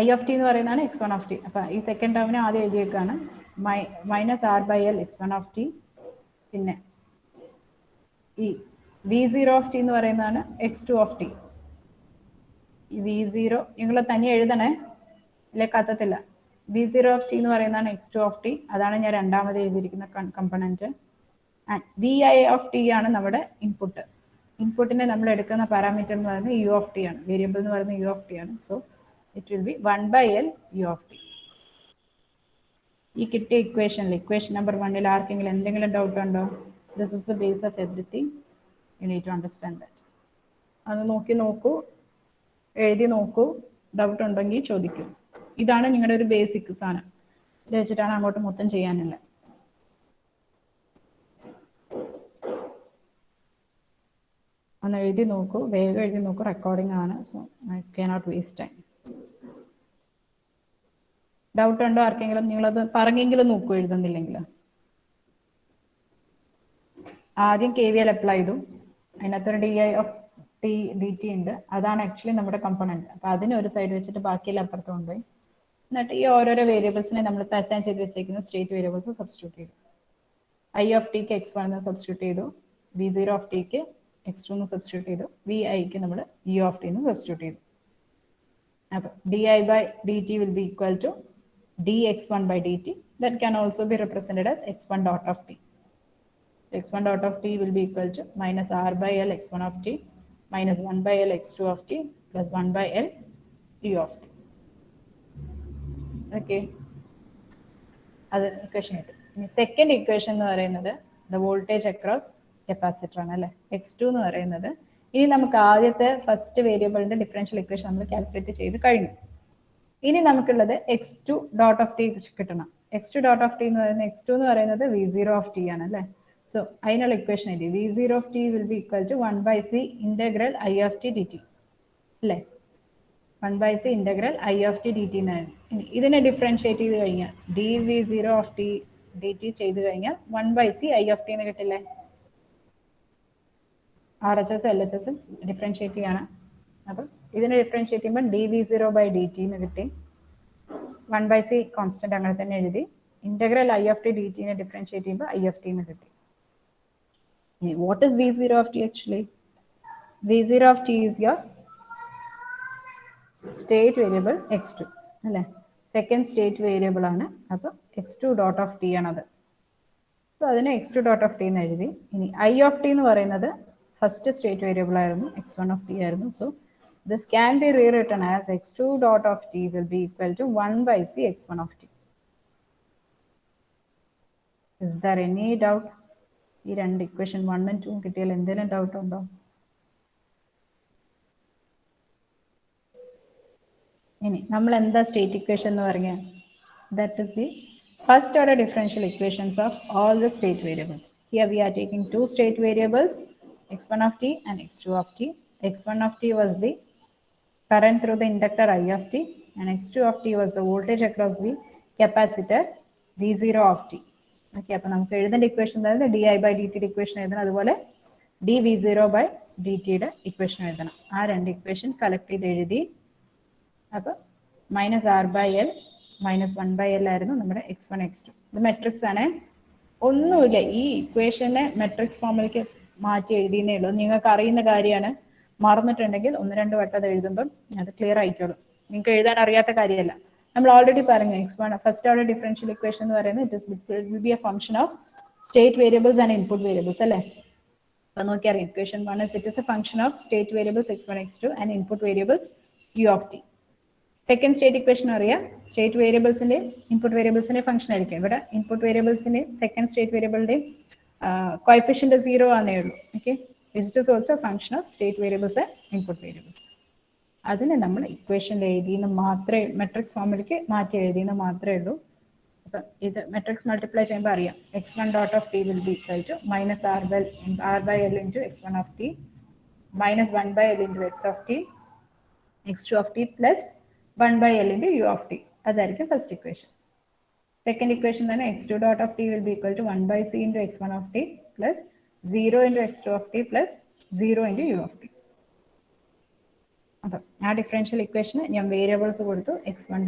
I of t എന്ന് പറയുന്നതാണ് x1 of t. അപ്പൊ ഈ second ടേമിനെ ആദ്യം എഴുതിയേക്കാണ്, minus R/L x1 of t. പിന്നെ ഈ V0 of t എന്ന് പറയുന്നതാണ് x2 of t. ഈ V0 നിങ്ങൾ തനിയെ എഴുതണേ, ഇല്ലേ കത്തത്തില്ല. V0 of t എന്ന് പറയുന്നതാണ് x2 of t. അതാണ് ഞാൻ രണ്ടാമത് എഴുതിയിരിക്കുന്ന component. And Vi of t ആണ് നമ്മുടെ ഇൻപുട്ട്. ഇൻപുട്ടിനെ നമ്മൾ എടുക്കുന്ന പാരാമീറ്റർ എന്ന് പറയുന്നത് u of t ആണ്, വേരിയബിൾ എന്ന് പറയുന്നത് u of t ആണ്. So it will be 1/L u of t. ഈ കിട്ടിയ ഇക്വേഷനിൽ, ഇക്വേഷൻ നമ്പർ 1 ആർക്കെങ്കിലും എന്തെങ്കിലും ഡൗട്ട് ഉണ്ടോ? This is the base of everything, you need to understand that. അത് നോക്കൂ, എഴുതി നോക്കൂ, ഡൗട്ട് ഉണ്ടെങ്കിൽ ചോദിക്കൂ. ഇതാണ് നിങ്ങളുടെ ഒരു ബേസിക് സാധനം. ഇത് വെച്ചിട്ടാണ് അങ്ങോട്ട് മൊത്തം ചെയ്യാനുള്ളത്. ഒന്ന് എഴുതി നോക്കൂ, വേഗം എഴുതി നോക്കൂ, റെക്കോർഡിംഗ് ആണ്. So I cannot waste time. Doubt ഉണ്ടോ ആർക്കെങ്കിലും? നിങ്ങളത് പറഞ്ഞെങ്കിലും നോക്കൂ, എഴുതുന്നില്ലെങ്കിൽ. ആദ്യം KVL അപ്ലൈ ചെയ്തു, അതിനകത്തൊരു di/dt ഉണ്ട്, അതാണ് ആക്ച്വലി നമ്മുടെ കമ്പോണന്റ്. അപ്പൊ അതിന് ഒരു സൈഡ് വെച്ചിട്ട് ബാക്കിയെല്ലാം അപ്പുറത്ത് കൊണ്ടുപോയി. എന്നിട്ട് ഈ ഓരോരോ വേരിയബിൾസിനെ നമ്മൾ അസൈൻ ചെയ്ത് വെച്ചേക്കുന്ന സ്റ്റേറ്റ് വേരിയബിൾസ് സബ്സ്റ്റിറ്റ്യൂട്ട് ചെയ്തു. I of t ക്ക് x1 എന്ന് സബ്സ്റ്റിറ്റ്യൂട്ട് ചെയ്തു, V0 of t ക്ക് x2 എന്ന് സബ്സ്റ്റിറ്റ്യൂട്ട് ചെയ്തു, Vi ക്ക് നമ്മൾ u of t എന്ന് സബ്സ്റ്റിറ്റ്യൂട്ട് ചെയ്തു. അപ്പൊ di/dt will be equal to dx1/dt. that can also be represented as x1 dot of t. x1 dot of t will be equal to minus R/L x1 of t minus 1/L x2 of t plus 1/L u of t. Okay, അത് equation കിട്ടും. Second equation എന്ന് പറയുന്നത് the voltage across capacitor ആണ് അല്ലെ. x2 എന്ന് പറയുന്നത്, ഇനി നമുക്ക് ആദ്യത്തെ ഫസ്റ്റ് വേരിയബിളിന്റെ ഡിഫറൻഷ്യൽ ഇക്വേഷൻ നമ്മൾ കാൽക്കുലേറ്റ് ചെയ്ത് കഴിഞ്ഞു. ഇനി നമുക്കുള്ളത് x2 ഡോട്ട് ഓഫ് ടി കിട്ടണം. x2 ഡോട്ട് ഓഫ് ടി എന്ന് പറയുന്നത്, x2 എന്ന് പറയുന്നത് v0 ഓഫ് ടി ആണ് അല്ലെ. സോ അതിനുള്ള ഇക്വേഷൻ എഴുതി, v0 of t will be equal to 1/c integral i of t dt അല്ലേ. 1/c integral i of t dt എന്നാണ്. ഇതിനെ ഡിഫറൻഷിയേറ്റ് ചെയ്ത് കഴിഞ്ഞാൽ dv0 ഓഫ് ടി dt ചെയ്ത് കഴിഞ്ഞാൽ 1/c i ഓഫ് ടി എന്ന് കിട്ടില്ലേ. RHS LHS ഡിഫറൻഷിയേറ്റ് ചെയ്യാണ്. അപ്പം ഇതിനെ ഡിഫറൻഷിയേറ്റ് ചെയ്യുമ്പോൾ dv0/dt എന്ന് കിട്ടി. 1/c കോൺസ്റ്റന്റ് അങ്ങനെ തന്നെ എഴുതി. Integral i of t dt നെ ഡിഫറൻഷിയേറ്റ് ചെയ്യുമ്പോൾ i ഓഫ് ടി എന്ന് കിട്ടി. What is v0 of t actually? v0 of t is your state variable x2 അല്ലേ. സെക്കൻഡ് സ്റ്റേറ്റ് വേരിയബിൾ ആണ്. അപ്പോൾ x2 ഡോട്ട് ഓഫ് ടി ആണത്. സോ അതിനെ x2 dot of T എന്ന് എഴുതി. ഇനി i ഓഫ് ടി എന്ന് പറയുന്നത് ഫസ്റ്റ് സ്റ്റേറ്റ് വേരിയബിൾ ആയിരുന്നു, x1 ഓഫ് ടി ആയിരുന്നു. So this can be rewritten as x2 dot of t will be equal to 1/c x1 of t. Is there any doubt? ഈ രണ്ട് equation 1 and 2 കിട്ടിയാൽ എന്തെങ്കിലും doubt ഉണ്ടോ? ഇനി നമ്മൾ എന്താ സ്റ്റേറ്റ് ഇക്വേഷൻ എന്ന് പറഞ്ഞാൽ, that is the first order differential equations of all the state variables. Here we are taking two state variables, x1 of t and x2 of t. x1 of t was the current through the inductor I of t, and x2 of t was the voltage across the capacitor v0 of t. Okay, അപ്പോൾ നമുക്ക് എഴുതേണ്ട equation അതായത് di/dt equation എഴുതണം, അതുപോലെ dv0/dt equation എഴുതണം. ആ രണ്ട് equation collect ചെയ്ത് എഴുതി. അപ്പോൾ -r/l -1/l ആയിരുന്നു നമ്മുടെ x1 x2. ഇത് മെട്രിക്സ് ആണ്, ഒന്നുമില്ല. ഈ ഇക്വേഷനെ മെട്രിക്സ് ഫോമിലേക്ക് മാറ്റി എഴുതിയെന്നേ ഉള്ളൂ. നിങ്ങൾക്ക് അറിയുന്ന കാര്യമാണ്. മറന്നിട്ടുണ്ടെങ്കിൽ 1-2 വട്ടം അത് എഴുതുമ്പം അത് ക്ലിയർ ആയിക്കോളും. നിങ്ങൾക്ക് എഴുതാൻ അറിയാത്ത കാര്യമല്ല. നമ്മൾ ഓൾറെഡി പറഞ്ഞു x1 first order differential equation എന്ന് പറയുന്നത് it will be a function of state variables and input variables അല്ലേ. അപ്പോൾ നോക്കിയാൽ equation 1 it is a function of state variables x1 x2 and input variables u of t. Second state equation അറിയാം, state വേരിയബിൾസിന്റെ input വേരിയബിൾസിന്റെ function ആയിരിക്കും. ഇവിടെ input വേരിയബിൾസിന്റെ second state വേരിയബിളിന്റെ coefficient 0 ആണേ ഉള്ളൂ. Okay, it is also function of state variables and input variables. അതിനെ നമ്മൾ ഇക്വേഷനിൽ എഴുതിയെന്ന് മാത്രമേ, മെട്രിക്സ് ഫോമിലേക്ക് മാറ്റി എഴുതിയെന്ന് മാത്രമേ ഉള്ളൂ. അപ്പം ഇത് മെട്രിക്സ് മൾട്ടിപ്ലൈ ചെയ്യുമ്പോൾ അറിയാം, x1 dot of t will be equal to -r/l into x1 of t -1/l into x of t x2 of t plus 1/l into u of t. അതായിരിക്കും ഫസ്റ്റ് ഇക്വേഷൻ. സെക്കൻഡ് ഇക്വേഷൻ തന്നെ x2 dot of t will be equal to 1/c into x1 of t plus 0 into x2 of t plus 0 into u of t. അപ്പം ആ differential ഇക്വേഷന് ഞാൻ variables കൊടുത്തു. x1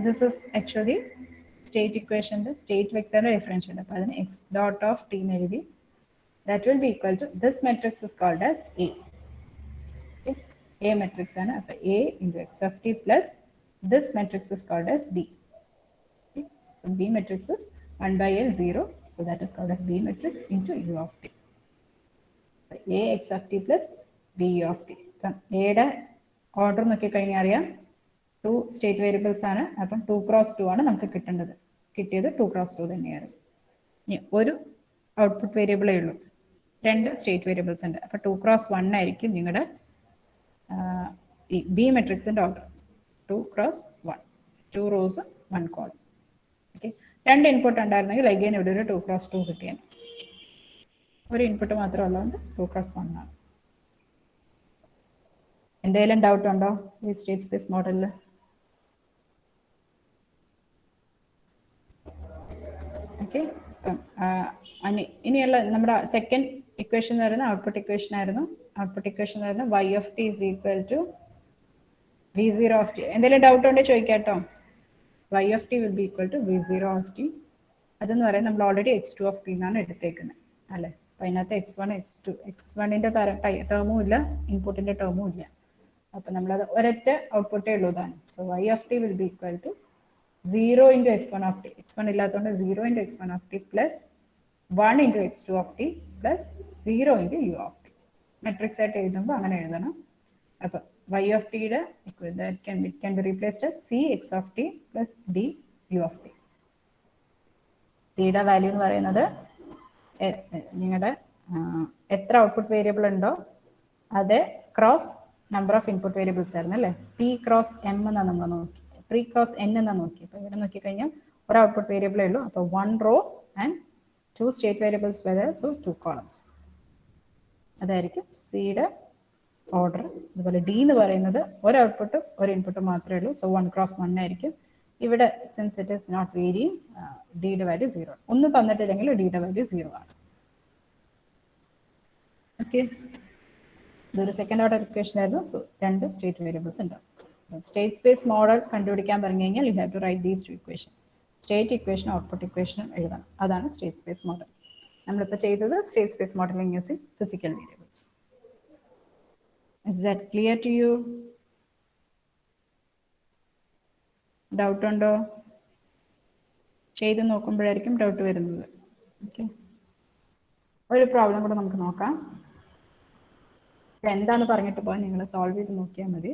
this is actually state ഇക്വേഷൻ്റെ state വെക്ടറിൻ്റെ differential. അപ്പോൾ അതിന് x dot of T എന്ന് എഴുതി. That will be equal to this matrix is called as A. A matrix ആണ്. അപ്പോൾ a into x of t plus this matrix is called as B. Okay. So B matrix is 1/l 0. So that is called as B matrix into U of t. So A x of t plus B U of t. അപ്പം എയുടെ order നോക്കിക്കഴിഞ്ഞാൽ അറിയാം, 2 state variables ആണ്. അപ്പം 2x2 ആണ് നമുക്ക് കിട്ടേണ്ടത്. കിട്ടിയത് 2x2 തന്നെയാണ്. ഇനി ഒരു ഔട്ട്പുട്ട് വേരിയബിളേ ഉള്ളൂ, 2 സ്റ്റേറ്റ് വേരിയബിൾസ് ഉണ്ട്. അപ്പോൾ 2x1 ആയിരിക്കും നിങ്ങളുടെ ബി മെട്രിക്സിന്റെ order. 2x1, 2 rose 1 column. Okay, 2 input ഉണ്ടായിരുന്നെങ്കിൽ അഗൈൻ ഇവിടെ ഒരു 2x2 കിട്ടിയാണ്. ഒരു ഇൻപുട്ട് മാത്രം ഉള്ളതുകൊണ്ട് 2x1 ആണ്. എന്തെങ്കിലും ഡൗട്ട് ഉണ്ടോ ഈ സ്റ്റേറ്റ് സ്പേസ് മോഡലിൽ? ഓക്കെ, ഇനിയുള്ള നമ്മുടെ സെക്കൻഡ് ഇക്വേഷൻ എന്ന് പറയുന്നത് ഔട്ട്പുട്ട് ഇക്വേഷൻ ആയിരുന്നു. ഔട്ട്പുട്ട് ഇക്വേഷൻ എന്ന് പറയുന്നത് y of t is equal to v0 of t. എന്തെങ്കിലും ഡൗട്ട് ഉണ്ടെങ്കിൽ ചോദിക്കാട്ടോ. y of t will be equal to v0 of t. അതെന്ന് പറയുന്നത് നമ്മൾ ഓൾറെഡി x2 of t എന്നാണ് എടുത്തേക്കുന്നത് അല്ലേ. അപ്പം അതിനകത്ത് x1 x2 x1ൻ്റെ ടേമും ഇല്ല, ഇൻപുട്ടിൻ്റെ ടേമും ഇല്ല. അപ്പം നമ്മളത് ഒരൊറ്റ ഔട്ട്പുട്ടേ ഉള്ളതാണ്. So y of t will be equal to 0 into x1 of t. x1 ഇല്ലാത്തതുകൊണ്ട് 0 into x1 of t plus 1 into x2 of t plus 0 into u of t. Matrix ആയിട്ട് എഴുതുമ്പോൾ അങ്ങനെ എഴുതണം. അപ്പം y of tയുടെ can be replaced as c x of t plus d u of t. സിയുടെ value എന്ന് പറയുന്നത് നിങ്ങളുടെ എത്ര ഔട്ട്പുട്ട് വേരിയബിൾ ഉണ്ടോ അത് cross number of input variables ആയിരുന്നു അല്ലേ. പി ക്രോസ് എം എന്നാണ് നമ്മൾ നോക്കി, പ്രീ ക്രോസ് എൻ എന്നാണ് നോക്കി. അപ്പോൾ ഇവിടെ നോക്കിക്കഴിഞ്ഞാൽ ഒരു ഔട്ട്പുട്ട് വേരിയബിളേ ഉള്ളൂ. അപ്പോൾ 1 row and 2 state variables whether, so 2 columns. അതായിരിക്കും സിയുടെ ഓർഡർ. അതുപോലെ ഡി എന്ന് പറയുന്നത് ഒരു ഔട്ട്പുട്ടും ഒരു ഇൻപുട്ടും മാത്രമേ ഉള്ളൂ, സോ 1 ക്രോസ് 1 ആയിരിക്കും. ഇവിടെ since it is not varying, ഡിയുടെ വാല്യൂ 0. ഒന്നും തന്നിട്ടില്ലെങ്കിൽ ഡിയുടെ വാല്യൂ 0 ആണ്. ഓക്കെ, ഇതൊരു സെക്കൻഡ് ഓർഡർ ഇക്വേഷൻ ആയിരുന്നു. സോ 2 സ്റ്റേറ്റ് വേരിയബിൾസ് ഉണ്ടാവും. സ്റ്റേറ്റ് സ്പേസ് മോഡൽ കണ്ടുപിടിക്കാൻ പറഞ്ഞു കഴിഞ്ഞാൽ you have to write these 2 equation. State ഇക്വേഷനും ഔട്ട്പുട്ട് ഇക്വേഷനും എഴുതണം. അതാണ് സ്റ്റേറ്റ് സ്പേസ് മോഡൽ. നമ്മളിപ്പോൾ ചെയ്തത് state space modelling using physical variables. Is that clear to you? Doubt ഉണ്ടോ? ചെയ്ത് നോക്കുമ്പോഴായിരിക്കും ഡൗട്ട് വരുന്നത്. ഓക്കെ, ഒരു പ്രോബ്ലം കൂടെ നമുക്ക് നോക്കാം. എന്താന്ന് പറഞ്ഞിട്ട് പോകാൻ നിങ്ങൾ സോൾവ് ചെയ്ത് നോക്കിയാൽ മതി.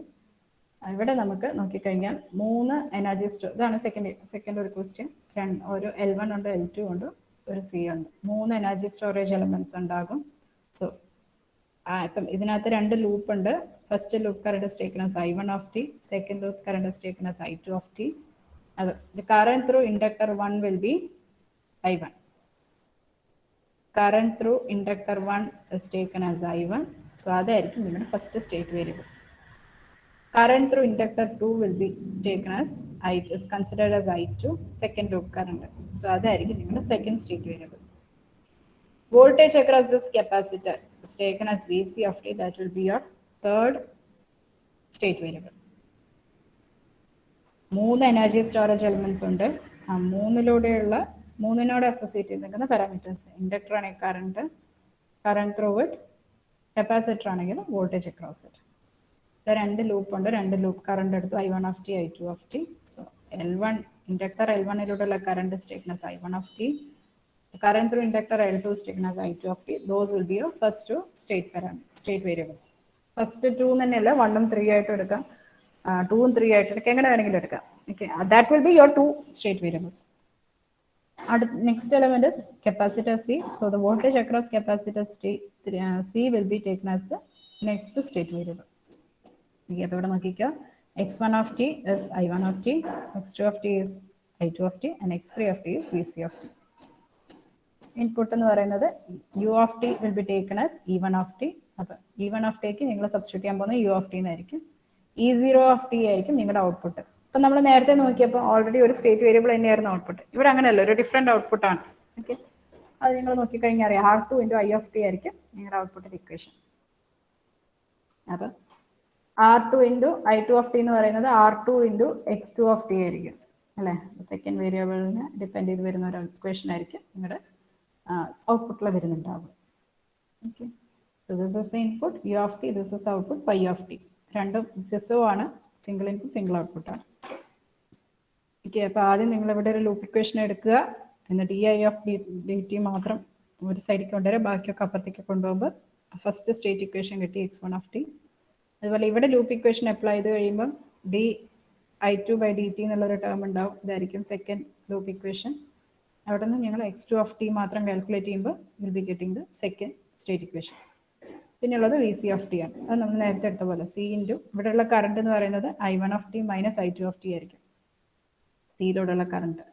ഇവിടെ നമുക്ക് നോക്കിക്കഴിഞ്ഞാൽ 3 എനർജി സ്റ്റോർ, ഇതാണ് സെക്കൻഡ് ഒരു ക്വസ്റ്റ്യൻ. ഒരു L1 ഉണ്ട്, L2 ഉണ്ട്, ഒരു C ഉണ്ട്. 3 എനർജി സ്റ്റോറേജ് എലമെന്റ്സ് ഉണ്ടാകും. സോ ഇപ്പം ഇതിനകത്ത് 2 ലൂപ്പ് ഉണ്ട്. First loop current is taken as I1 of t, second loop current is taken as I2 of t. The current through inductor 1 will be I1. Current through inductor 1 is taken as I1. So അതായിരിക്കും നിങ്ങളുടെ first state variable. Current through inductor 2 will be taken as I2, is considered as I2, second loop current. So അതായിരിക്കും നിങ്ങളുടെ second state variable. Voltage across this capacitor is taken as Vc of t, that will be your third state variable. 3 energy storage elements ഉണ്ട്. ആ മൂന്നിനോട് associate ചെയ്തിരിക്കുന്ന parameters. Inductor ആണെങ്കിൽ current through it, capacitor ആണെങ്കിൽ voltage across it. 2 loop ഉണ്ട്. 2 loop current എടുത്തു, I1 of t, I2 of t. So L1 inductor L1 current is taken as I1 of t. Current through inductor L2 is taken as I2 of t. Those will be your first 2 state variables. First 2 തന്നെയല്ല, 1 ഉം 3 ആയിട്ട് എടുക്കാം, 2 ഉം 3 ആയിട്ട് എടുക്കാം, എങ്ങനെ വേണമെങ്കിലും എടുക്കാം. Okay, that will be your 2 state variables. Next element is capacitor C. So the voltage across capacitor C will be taken as the next state variable. Okay, അപ്പോൾ ഇവിടെ നോക്കിക്കോ, x1 of t is I1 of t, x2 of t is I2 of t, and x3 of t is Vc of t. Input എന്ന് പറയുന്നത് u of t will be taken as E1 of t. അപ്പോൾ E1 of tick നിങ്ങൾ substitute ചെയ്യാൻ പോകുന്നത് U of T എന്നായിരിക്കും. E0 of T ആയിരിക്കും നിങ്ങളുടെ output. അപ്പം നമ്മൾ നേരത്തെ നോക്കിയപ്പോൾ ഓൾറെഡി ഒരു സ്റ്റേറ്റ് വേരിയബിൾ തന്നെയായിരുന്നു ഔട്ട്പുട്ട്. ഇവിടെ അങ്ങനെയല്ല, ഒരു ഡിഫറെൻറ്റ് ഔട്ട്പുട്ടാണ്. ഓക്കെ, അത് നിങ്ങൾ നോക്കിക്കഴിഞ്ഞാൽ അറിയാം, R2 × I of t ആയിരിക്കും നിങ്ങളുടെ ഔട്ട്പുട്ടിൻ്റെ ഇക്വേഷൻ. അപ്പം R2 × I2 of t എന്ന് പറയുന്നത് R2 × X2 of t ആയിരിക്കും അല്ലേ. സെക്കൻഡ് വേരിയബിളിനെ ഡിപ്പെൻഡ് ചെയ്ത് വരുന്ന ഒരു ഇക്വേഷൻ ആയിരിക്കും നിങ്ങളുടെ ഔട്ട്പുട്ടിൽ വരുന്നുണ്ടാവും. Okay, so this is the input U of T, this is output pi of T. രണ്ടും സിസോ ആണ്, സിംഗിൾ ഇൻപുട്ട് സിംഗിൾ ഔട്ട്പുട്ടാണ്. ഓക്കെ, അപ്പോൾ ആദ്യം നിങ്ങൾ ഇവിടെ ഒരു ലൂപ്പ് ഇക്വേഷൻ എടുക്കുക, എന്നിട്ട് I of dt മാത്രം ഒരു സൈഡിൽ കൊണ്ടുവരിക, ബാക്കിയൊക്കെ അപ്പുറത്തേക്ക് കൊണ്ടുപോകുമ്പോൾ ഫസ്റ്റ് സ്റ്റേറ്റ് ഇക്വേഷൻ കിട്ടി x1 of t. അതുപോലെ ഇവിടെ ലൂപ്പ് ഇക്വേഷൻ അപ്ലൈ ചെയ്ത് കഴിയുമ്പോൾ di2/dt എന്നുള്ളൊരു ടേം ഉണ്ടാവും, ഇതായിരിക്കും സെക്കൻഡ് ലൂപ്പ് ഇക്വേഷൻ. അവിടെ നിന്ന് നിങ്ങൾ x2 of t മാത്രം കാൽക്കുലേറ്റ് ചെയ്യുമ്പോൾ will be getting the second state equation. പിന്നെയുള്ളത് Vc of t ആണ്. അത് നമ്മൾ നേരത്തെ എടുത്ത പോലെ C × ഇവിടെയുള്ള കറണ്ട് എന്ന് പറയുന്നത് I1 of t minus I2 of t ആയിരിക്കും. സിയിലൂടെയുള്ള current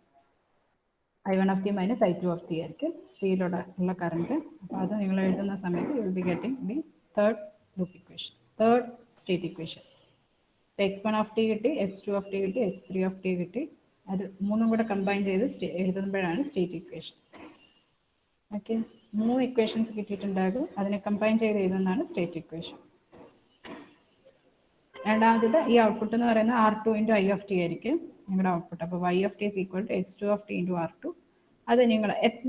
I1 of t minus I2 of t ആയിരിക്കും സിയിലൂടെ ഉള്ള കറണ്ട്. അപ്പോൾ അത് നിങ്ങൾ എഴുതുന്ന സമയത്ത് U will be getting the third loop equation, third state equation. x1 of t കിട്ടി, x2 of t കിട്ടി, x3 of t കിട്ടി. അത് മൂന്നും കൂടെ കമ്പൈൻ ചെയ്ത് എഴുതുമ്പോഴാണ് സ്റ്റേറ്റ് ഇക്വേഷൻ. ഓക്കെ, 3 ഇക്വേഷൻസ് കിട്ടിയിട്ടുണ്ടാകും, അതിനെ കമ്പൈൻ ചെയ്ത് എഴുതുന്നതാണ് സ്റ്റേറ്റ് ഇക്വേഷൻ. രണ്ടാമത് ഈ ഔട്ട്പുട്ട് എന്ന് പറയുന്നത് R2 × I of t ആയിരിക്കും നിങ്ങളുടെ ഔട്ട്പുട്ട്. അപ്പോൾ Y of t is equal to x2 of t × R2. അത്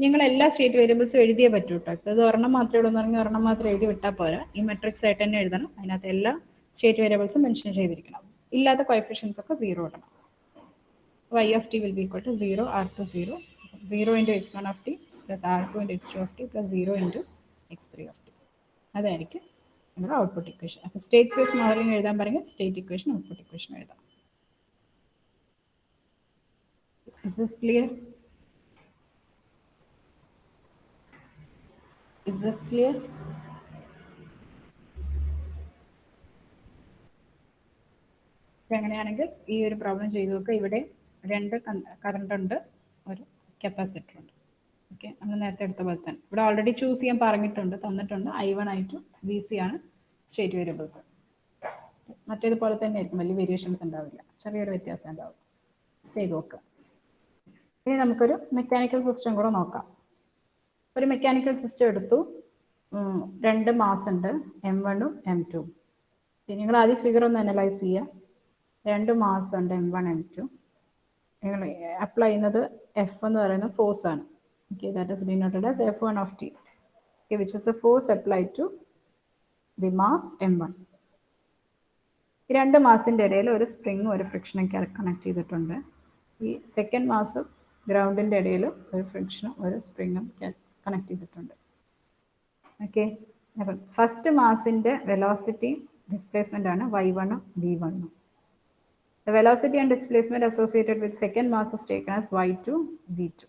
നിങ്ങൾ എല്ലാ സ്റ്റേറ്റ് വേരിയബിൾസും എഴുതിയേ പറ്റൂ കേട്ടോ. ഇത് ഒരെണ്ണം മാത്രമേ ഉള്ളൂ എന്ന് പറഞ്ഞാൽ ഒരെണ്ണം മാത്രം എഴുതി വിട്ടാൽ പോരാ, ഈ മെട്രിക്സ് ആയിട്ട് തന്നെ എഴുതണം. അതിനകത്ത് എല്ലാ സ്റ്റേറ്റ് വേരിയബിൾസും മെൻഷൻ ചെയ്തിരിക്കണം. ഇല്ലാത്ത കോഎഫിഷ്യൻസ് ഒക്കെ 0 ഇടണം. Y of t will be equal to 0, R2 0, 0 × x1 of t plus R2 × x2 of t plus 0 × x3 of t. അതായിരിക്കും നമ്മുടെ ഔട്ട്പുട്ട് ഇക്വേഷൻ. അപ്പോൾ സ്റ്റേറ്റ് സ്പേസ് മോഡലിംഗ് എഴുതാൻ പറയുന്നത് സ്റ്റേറ്റ് ഇക്വേഷൻ ഔട്ട്പുട്ട് ഇക്വേഷൻ എഴുതാം. Is this clear? Is this clear? അങ്ങനെയാണെങ്കിൽ ഈ ഒരു problem ചെയ്തു നോക്കുക. ഇവിടെ രണ്ട് കറണ്ട് ഉണ്ട്, ഒരു കപ്പാസിറ്റർ ഉണ്ട്. ഓക്കെ, നമ്മൾ നേരത്തെ എടുത്ത പോലെ തന്നെ ഇവിടെ ഓൾറെഡി ചൂസ് ചെയ്യാൻ പറഞ്ഞിട്ടുണ്ട്, തന്നിട്ടുണ്ട്. I1 I2 VC ആണ് സ്റ്റേറ്റ് വേരിയബിൾസ്. മറ്റേതുപോലെ തന്നെ ആയിരിക്കും, വലിയ വേരിയേഷൻസ് ഉണ്ടാവില്ല, ചെറിയൊരു വ്യത്യാസം ഉണ്ടാവും. ചെയ്ത് നോക്കുക. ഇനി നമുക്കൊരു മെക്കാനിക്കൽ സിസ്റ്റം കൂടെ നോക്കാം. ഒരു മെക്കാനിക്കൽ സിസ്റ്റം എടുത്തു, 2 മാസ് ഉണ്ട്, M1ഉം M2ഉം. നിങ്ങൾ ആദ്യം ഫിഗർ ഒന്ന് അനലൈസ് ചെയ്യുക. 2 മാസ് ഉണ്ട്, M1 M2. നിങ്ങൾ അപ്ലൈ ചെയ്യുന്നത് F എന്ന് പറയുന്ന ഫോഴ്സ് ആണ്. Okay, that is denoted as F1 of T, okay, which is a force applied to the mass M1. ഈ 2 മാസിൻ്റെ ഇടയിൽ ഒരു സ്പ്രിങ്ങും ഒരു ഫ്രിക്ഷനും കണക്ട് ചെയ്തിട്ടുണ്ട്. ഈ സെക്കൻഡ് മാസും ഗ്രൗണ്ടിൻ്റെ ഇടയിൽ ഒരു ഫ്രിക്ഷനും ഒരു സ്പ്രിങ്ങും കണക്ട് ചെയ്തിട്ടുണ്ട്. ഓക്കെ, അപ്പം ഫസ്റ്റ് മാസിൻ്റെ വെലോസിറ്റി ഡിസ്പ്ലേസ്മെൻ്റ് ആണ് Y1ഉം V1ഉം. The velocity and displacement associated with second mass is taken as Y2 V2.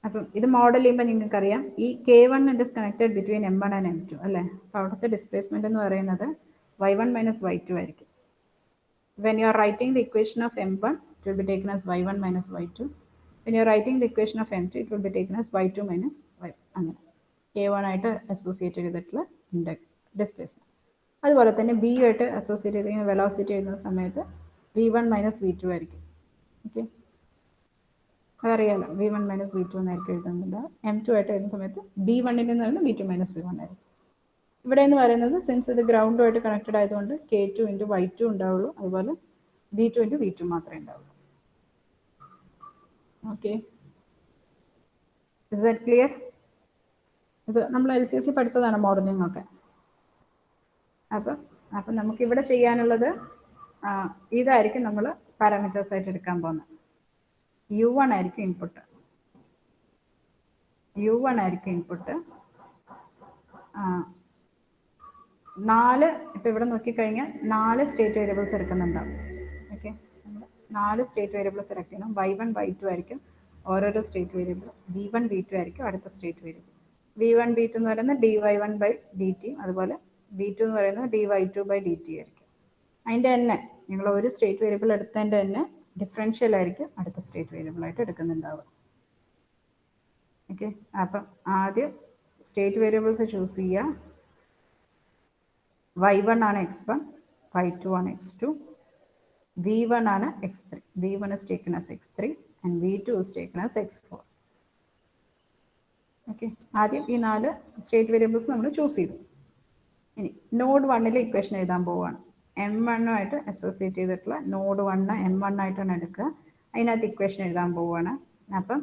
അപ്പം ഇത് മോഡൽ ചെയ്യുമ്പോൾ നിങ്ങൾക്കറിയാം, ഈ K1 is connected between M1 and M2 അല്ലേ. അപ്പോൾ അവിടുത്തെ ഡിസ്പ്ലേസ്മെന്റ് എന്ന് പറയുന്നത് Y1 minus Y2 ആയിരിക്കും. When you are writing the equation of M1, it will be taken as Y1 minus Y2. When you are writing the equation of M2, it will be taken as Y2 minus Y. അങ്ങനെ K1 ആയിട്ട് associate ചെയ്തിട്ടുള്ള displacement. അതുപോലെ തന്നെ B ആയിട്ട് associate ചെയ്തിരിക്കുന്ന velocity എഴുതുന്ന സമയത്ത് V1 minus V2 ആയിരിക്കും. ഓക്കെ, അതറിയാലോ, V1 minus V2 എന്നായിരിക്കും എഴുതുന്നത്. M2 ആയിട്ട് എഴുതുന്ന സമയത്ത് B1 എന്ന് പറയുന്നത് V2 minus V1 ആയിരിക്കും. ഇവിടെ എന്ന് പറയുന്നത് സിൻസ് ഇത് ഗ്രൗണ്ടുമായിട്ട് കണക്റ്റഡ് ആയതുകൊണ്ട് K2 into Y2 ഉണ്ടാവുള്ളൂ, അതുപോലെ B2 into V2 മാത്രമേ ഉണ്ടാവുള്ളൂ. Okay, is that clear? ഇത് നമ്മൾ LCC പഠിച്ചതാണ് മോഡലിംഗ് ഒക്കെ. അപ്പം നമുക്കിവിടെ ചെയ്യാനുള്ളത് ഇതായിരിക്കും നമ്മൾ പാരാമീറ്റേഴ്സ് ആയിട്ട് എടുക്കാൻ പോകുന്നത്. U1 ആയിരിക്കും ഇൻപുട്ട്. U1 ആയിരിക്കും ഇൻപുട്ട്. 4 ഇപ്പം ഇവിടെ നോക്കിക്കഴിഞ്ഞാൽ 4 സ്റ്റേറ്റ് വേരിയബിൾസ് എടുക്കുന്നുണ്ടാവും. ഓക്കെ, 4 സ്റ്റേറ്റ് വേരിയബിൾ സെലക്ട് ചെയ്യണം. Y1 Y2 ആയിരിക്കും ഓരോരോ സ്റ്റേറ്റ് വേരിയബിൾ. V1 V2 ആയിരിക്കും അടുത്ത സ്റ്റേറ്റ് വേരിയബിൾ. V1 V2 എന്ന് പറയുന്നത് dy1 by dt, അതുപോലെ V2 എന്ന് പറയുന്നത് dy2 by dt ആയിരിക്കും. അതിൻ്റെ തന്നെ നിങ്ങൾ ഒരു സ്റ്റേറ്റ് വേരിയബിൾ എടുത്തതിൻ്റെ തന്നെ ഡിഫറൻഷ്യൽ ആയിരിക്കും അടുത്ത സ്റ്റേറ്റ് വേരിയബിൾ ആയിട്ട് എടുക്കുന്നുണ്ടാവുക. ഓക്കെ, അപ്പം ആദ്യം സ്റ്റേറ്റ് വേരിയബിൾസ് ചൂസ് ചെയ്യുക. Y1 ആണ് x1, Y2 ആണ് x2, V1 ആണ് x3. V1 is taken as x3 and V2 is taken as x4. Okay, ആദ്യം ഈ 4 സ്റ്റേറ്റ് വേരിയബിൾസ് നമ്മൾ ചൂസ് ചെയ്തു. ഇനി നോഡ് 1 ഇക്വേഷൻ എഴുതാൻ പോവുകയാണ്. M1 ആയിട്ട് അസോസിയേറ്റ് ചെയ്തിട്ടുള്ള നോഡ് 1 M1 ആയിട്ടാണ് എടുക്കുക. അതിനകത്ത് ഇക്വേഷൻ എഴുതാൻ പോവുകയാണ്. അപ്പം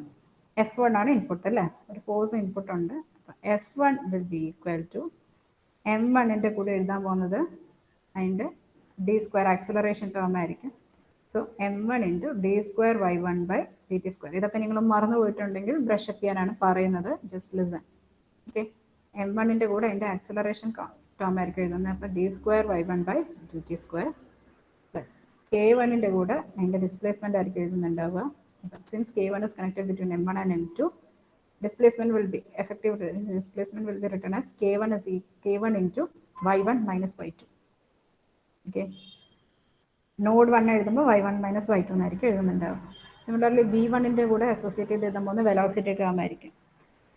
F1 ആണ് ഇൻപുട്ട് അല്ലേ, ഒരു ഫോഴ്സ് ഇൻപുട്ട് ഉണ്ട്. അപ്പം F1 will be equal to M1ൻ്റെ കൂടെ എഴുതാൻ പോകുന്നത് അതിൻ്റെ d² ആക്സിലറേഷൻ ടേം ആയിരിക്കും. So M1 into d² Y1 by dt². ഇതൊക്കെ നിങ്ങൾ മറന്നു പോയിട്ടുണ്ടെങ്കിൽ ബ്രഷ് അപ്പ് ചെയ്യാനാണ് പറയുന്നത്, ജസ്റ്റ് ലിസൺ. ഓക്കെ, M1ൻ്റെ കൂടെ അതിൻ്റെ ആക്സിലറേഷൻ ടേം ആയിരിക്കും എഴുതുന്നത്. അപ്പോൾ d² Y1 by dt² plus K1ൻ്റെ കൂടെ അതിൻ്റെ ഡിസ്പ്ലേസ്മെന്റ് ആയിരിക്കും എഴുതുന്നുണ്ടാവുക. Since K1 is connected between M1 and M2, displacement will be effective displacement will be written as K1 into Y1 minus Y2. Okay, node 1 എഴുതുമ്പോൾ Y1 minus Y2 എന്നായിരിക്കും എഴുതുന്നുണ്ടാവും. Similarly V1ൻ്റെ കൂടെ associate ചെയ്ത് എഴുതാൻ പോകുന്ന വെലോസിറ്റി ടേം ആയിരിക്കും.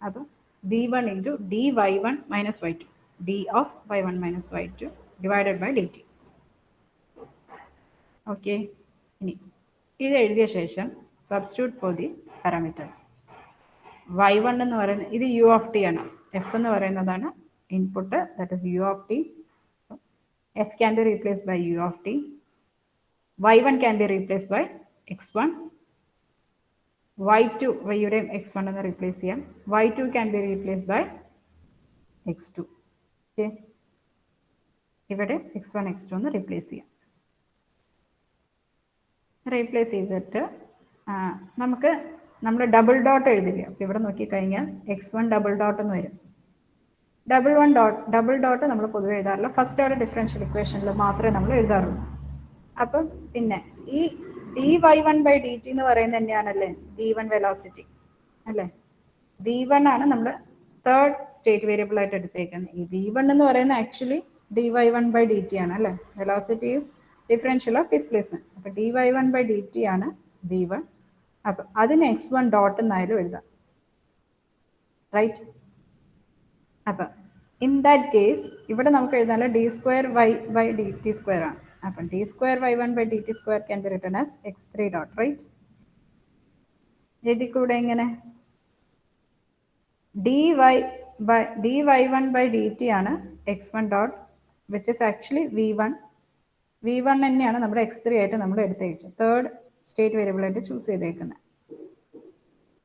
അപ്പോൾ V1 into dy1 minus Y2, d of Y1 minus Y2 divided by dt. Okay, ഇനി ഇത് എഴുതിയ ശേഷം substitute for the parameters. Y1 എന്ന് പറയുന്നത് ഇത് U of t ആണ്. F എന്ന് പറയുന്നതാണ് input, that is U of t. F can be replaced by U of t. Y1 can be replaced by x1. Y2 യുടെ x1 എന്ന് replace ചെയ്യാം. Y2 can be replaced by x2. Okay, ഇവിടെ x1 x2 എന്ന് replace ചെയ്യാം. Replace ചെയ്തിട്ട് നമുക്ക് നമ്മൾ double dot എഴുതില്ല. അപ്പോൾ ഇവിടെ നോക്കിക്കഴിഞ്ഞാൽ x1 ഡബിൾ ഡോട്ട് എന്ന് വരും. ഡബിൾ ഡോട്ട് നമ്മൾ പൊതുവെ എഴുതാറില്ല, ഫസ്റ്റ് ഓർഡർ ഡിഫറൻഷ്യൽ ഇക്വേഷനിൽ മാത്രമേ നമ്മൾ എഴുതാറുള്ളൂ. അപ്പം പിന്നെ ഈ dy1 by dt എന്ന് പറയുന്നത് തന്നെയാണല്ലേ d1 വെലോസിറ്റി അല്ലേ. d1 ആണ് നമ്മൾ തേർഡ് സ്റ്റേറ്റ് വേരിയബിൾ ആയിട്ട് എടുത്തേക്കുന്നത്. ഈ v1 എന്ന് പറയുന്നത് ആക്ച്വലി dy1/dt ആണ് അല്ലേ. Velocity is differential of displacement. അപ്പൊ dy1/dt ആണ് v1. അപ്പൊ അതിന് x1 ഡോട്ട് എന്നായാലും എഴുതാം, റൈറ്റ്. അപ്പൊ ഇൻ ദാറ്റ് കേസ് ഇവിടെ നമുക്ക് എഴുതാനുള്ള d2y/dt² ആണ്. അപ്പം d2y1/dt² can be written as x3 dot, right. എഴുതിക്കൂടെ ഇങ്ങനെ dy1/dt ആണ് x1 dot which is actually v1 തന്നെയാണ് നമ്മുടെ x3 ആയിട്ട് നമ്മൾ എടുത്തേച്ചത്, തേർഡ് സ്റ്റേറ്റ് വേരിയബിൾ ആയിട്ട് ചൂസ് ചെയ്തേക്കുന്നത്.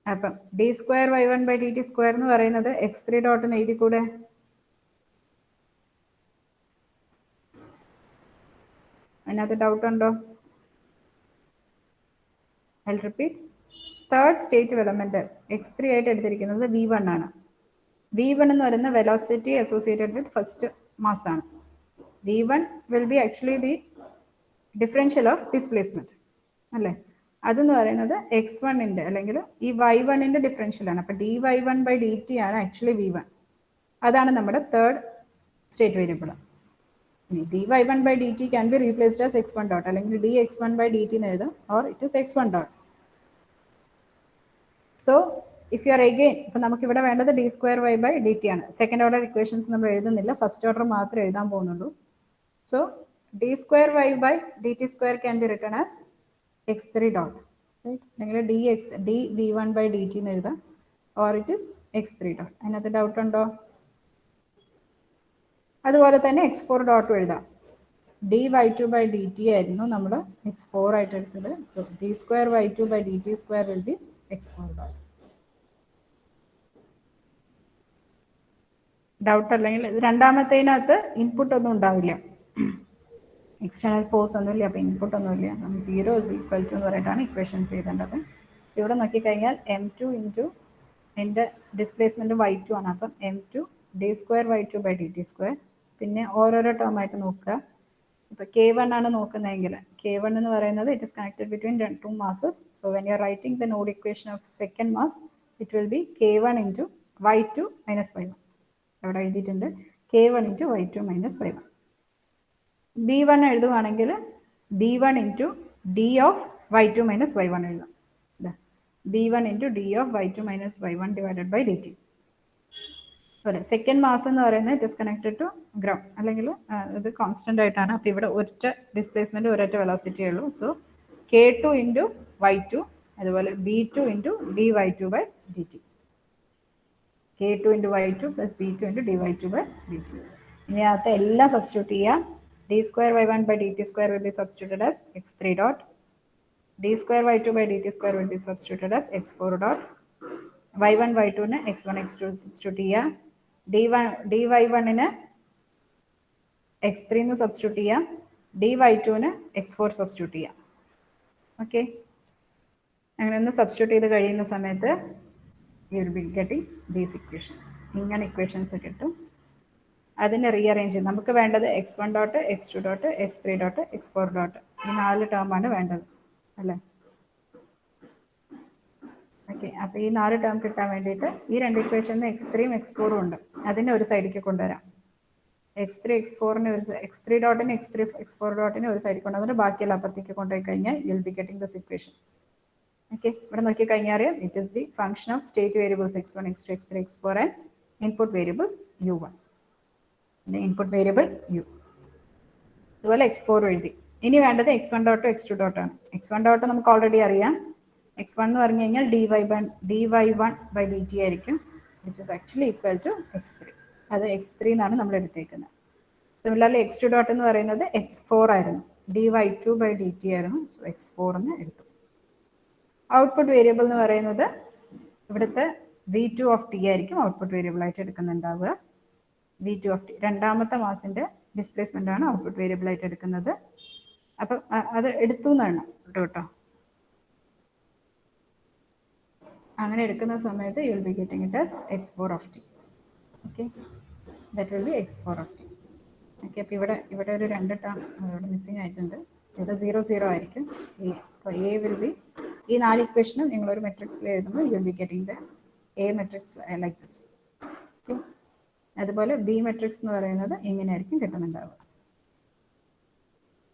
അപ്പം d2y1/dt² എന്ന് പറയുന്നത് x3 ഡോട്ട് എന്ന് എഴുതിക്കൂടെ. അതിനകത്ത് ഡൗട്ട് ഉണ്ടോ? I repeat, third state element x3 ആയിട്ട് എടുത്തിരിക്കുന്നത് v1 ആണ്. v1 എന്ന് പറയുന്ന velocity associated with first mass ആണ്. v1 will be actually the differential of displacement അല്ലേ. അതെന്ന് പറയുന്നത് x1ന്റെ അല്ലെങ്കിൽ ഈ y1ന്റെ ഡിഫറൻഷ്യൽ ആണ്. അപ്പൊ dy1/dt ആണ് ആക്ച്വലി v1. അതാണ് നമ്മുടെ third state variable. dy1/dt can be replaced as x1 dot അല്ലെങ്കിൽ dx1/dt എന്ന് എഴുതാം, or it is x1 dot. So if you are again, ഇപ്പൊ നമുക്ക് ഇവിടെ വേണ്ടത് d2y/dt ആണ്. സെക്കൻഡ് ഓർഡർ ഇക്വേഷൻസ് നമ്മൾ എഴുതുന്നില്ല, ഫസ്റ്റ് ഓർഡർ മാത്രമേ എഴുതാൻ പോകുന്നുള്ളൂ. So d2y/dt² can be written as x3 dot, അല്ലെങ്കിൽ dv1/dt എന്ന് എഴുതാം, or it is x3 dot. അതിനകത്ത് ഡൗട്ട് ഉണ്ടോ? അതുപോലെ തന്നെ x4 ഡോട്ടും എഴുതാം. dy2/dt ആയിരുന്നു നമ്മൾ x4 ആയിട്ട് എടുത്തത്. So d2y2/dt² will be x4 dot. Doubt അല്ലെങ്കിൽ രണ്ടാമത്തേനകത്ത് ഇൻപുട്ട് ഒന്നും ഉണ്ടാവില്ല, എക്സ്റ്റേണൽ ഫോഴ്സ് ഒന്നുമില്ല, അപ്പോൾ ഇൻപുട്ട് ഒന്നുമില്ല. നമ്മൾ 0 = എന്ന് പറഞ്ഞിട്ടാണ് ഇക്വേഷൻസ് എഴുതേണ്ടത്. ഇവിടെ നോക്കിക്കഴിഞ്ഞാൽ m2 ഇൻറ്റു എൻ്റെ ഡിസ്പ്ലേസ്മെൻറ്റ് y2 ആണ്. അപ്പം m2 d2y2/dt². പിന്നെ ഓരോരോ ടേം ആയിട്ട് നോക്കുക. ഇപ്പോൾ k1 ആണ് നോക്കുന്നതെങ്കിൽ k1 എന്ന് പറയുന്നത് it is connected between two masses. So when you are writing the node equation of second mass it will be k1 into y2 minus y1. അവിടെ എഴുതിയിട്ടുണ്ട് k1 into y2 minus y1. b1 എഴുതുവാണെങ്കിൽ b1 into d of y2 minus y1 എഴുതാം. b1 into d of y2 minus y1 divided by dt. അതുപോലെ second mass എന്ന് പറയുന്നത് it is connected to ground, അല്ലെങ്കിൽ ഇത് constant ആയിട്ടാണ്. അപ്പോൾ ഇവിടെ ഒറ്റ ഡിസ്പ്ലേസ്മെന്റ് ഒരൊറ്റ വെലോസിറ്റി ഉള്ളൂ. സോ k2 ഇൻറ്റു y2, അതുപോലെ b2 into dy2/dt. k2 into y2 plus b2 into dy2/dt. ഇതിനകത്ത് എല്ലാം സബ്സ്റ്റിറ്റ്യൂട്ട് ചെയ്യാം. d2y1/dt² will be substituted as x3 dot. d2y2/dt² will be substituted as x4 dot. y1 y2 ന് x1 x2 substitute ചെയ്യാം. dy1 ന് x3 ന് substitute ചെയ്യാം. dy2 ന് x4 substitute ചെയ്യാം. ഓക്കെ, അങ്ങനെ ഒന്ന് സബ്സ്റ്റിറ്റ്യൂട്ട് ചെയ്ത് കഴിയുന്ന സമയത്ത് U will be getting these equations. ഇങ്ങനെ ഇക്വേഷൻസ് കിട്ടും. അതിനെ റീഅറേഞ്ച് ചെയ്യും. നമുക്ക് വേണ്ടത് x1 dot x2 dot x3 dot x4 dot, ഈ 4 ടേമാണ് വേണ്ടത് അല്ലേ. ഓക്കെ, അപ്പോൾ ഈ 4 ടേം കിട്ടാൻ വേണ്ടിയിട്ട് ഈ 2 ഇക്വേഷനിൽ x3ഉം x4ഉം ഉണ്ട്, അതിനെ ഒരു സൈഡിലേക്ക് കൊണ്ടുവരാം. x3 ഡോട്ടിന് x4 ഡോട്ടിന് ഒരു സൈഡിൽ കൊണ്ടുവന്നിട്ട് ബാക്കിയെല്ലാം അപ്പുറത്തേക്ക് കൊണ്ടുപോയി കഴിഞ്ഞാൽ you will be getting this equation. Okay, ഇവിടെ നോക്കി കഴിഞ്ഞാൽ അറിയാം it is the function of state variables x1 x2 x3 x4 and input variables u1, input variable u. അതുപോലെ x4 എഴുതി. ഇനി വേണ്ടത് x1 ഡോട്ട് x2 ഡോട്ടാണ്. x1 ഡോട്ട് നമുക്ക് ഓൾറെഡി അറിയാം. x1 എന്ന് പറഞ്ഞു കഴിഞ്ഞാൽ dy1/dt ആയിരിക്കും, which is actually equal to x3. അത് x3 എന്നാണ് നമ്മൾ എടുത്തേക്കുന്നത്. സിമിലർലി x2 ഡോട്ട് എന്ന് പറയുന്നത് x4 ആയിരുന്നു, dy2/dt ആയിരുന്നു. സോ x4 എന്ന് എടുത്തു. ഔട്ട്പുട്ട് വേരിയബിൾ എന്ന് പറയുന്നത് ഇവിടുത്തെ v2 ഓഫ് t ആയിരിക്കും ഔട്ട്പുട്ട് വേരിയബിൾ ആയിട്ട് എടുക്കുന്നുണ്ടാവുക. v2 ഓഫ് t രണ്ടാമത്തെ മാസിന്റെ ഡിസ്പ്ലേസ്മെന്റ് ആണ് ഔട്ട്പുട്ട് വേരിയബിൾ ആയിട്ട് എടുക്കുന്നത്. അപ്പം അത് എടുത്തു എന്നാണ് കേട്ടോ. അങ്ങനെ എടുക്കുന്ന സമയത്ത് U will be getting it as x4 of t. Okay, that will B x4 of t. Okay, അപ്പോൾ ഇവിടെ ഒരു 2 ടേം ഇവിടെ മിസ്സിംഗ് ആയിട്ടുണ്ട്. ഇവിടെ 0 0 ആയിരിക്കും. അപ്പോൾ എ വിൽ ബി ഈ 4 ഇക്വേഷനും നിങ്ങളൊരു മെട്രിക്സിൽ എഴുതുമ്പോൾ you will be getting the A matrix like this. അതുപോലെ ബി മെട്രിക്സ് എന്ന് പറയുന്നത് ഇങ്ങനെയായിരിക്കും കിട്ടുന്നുണ്ടാവുക.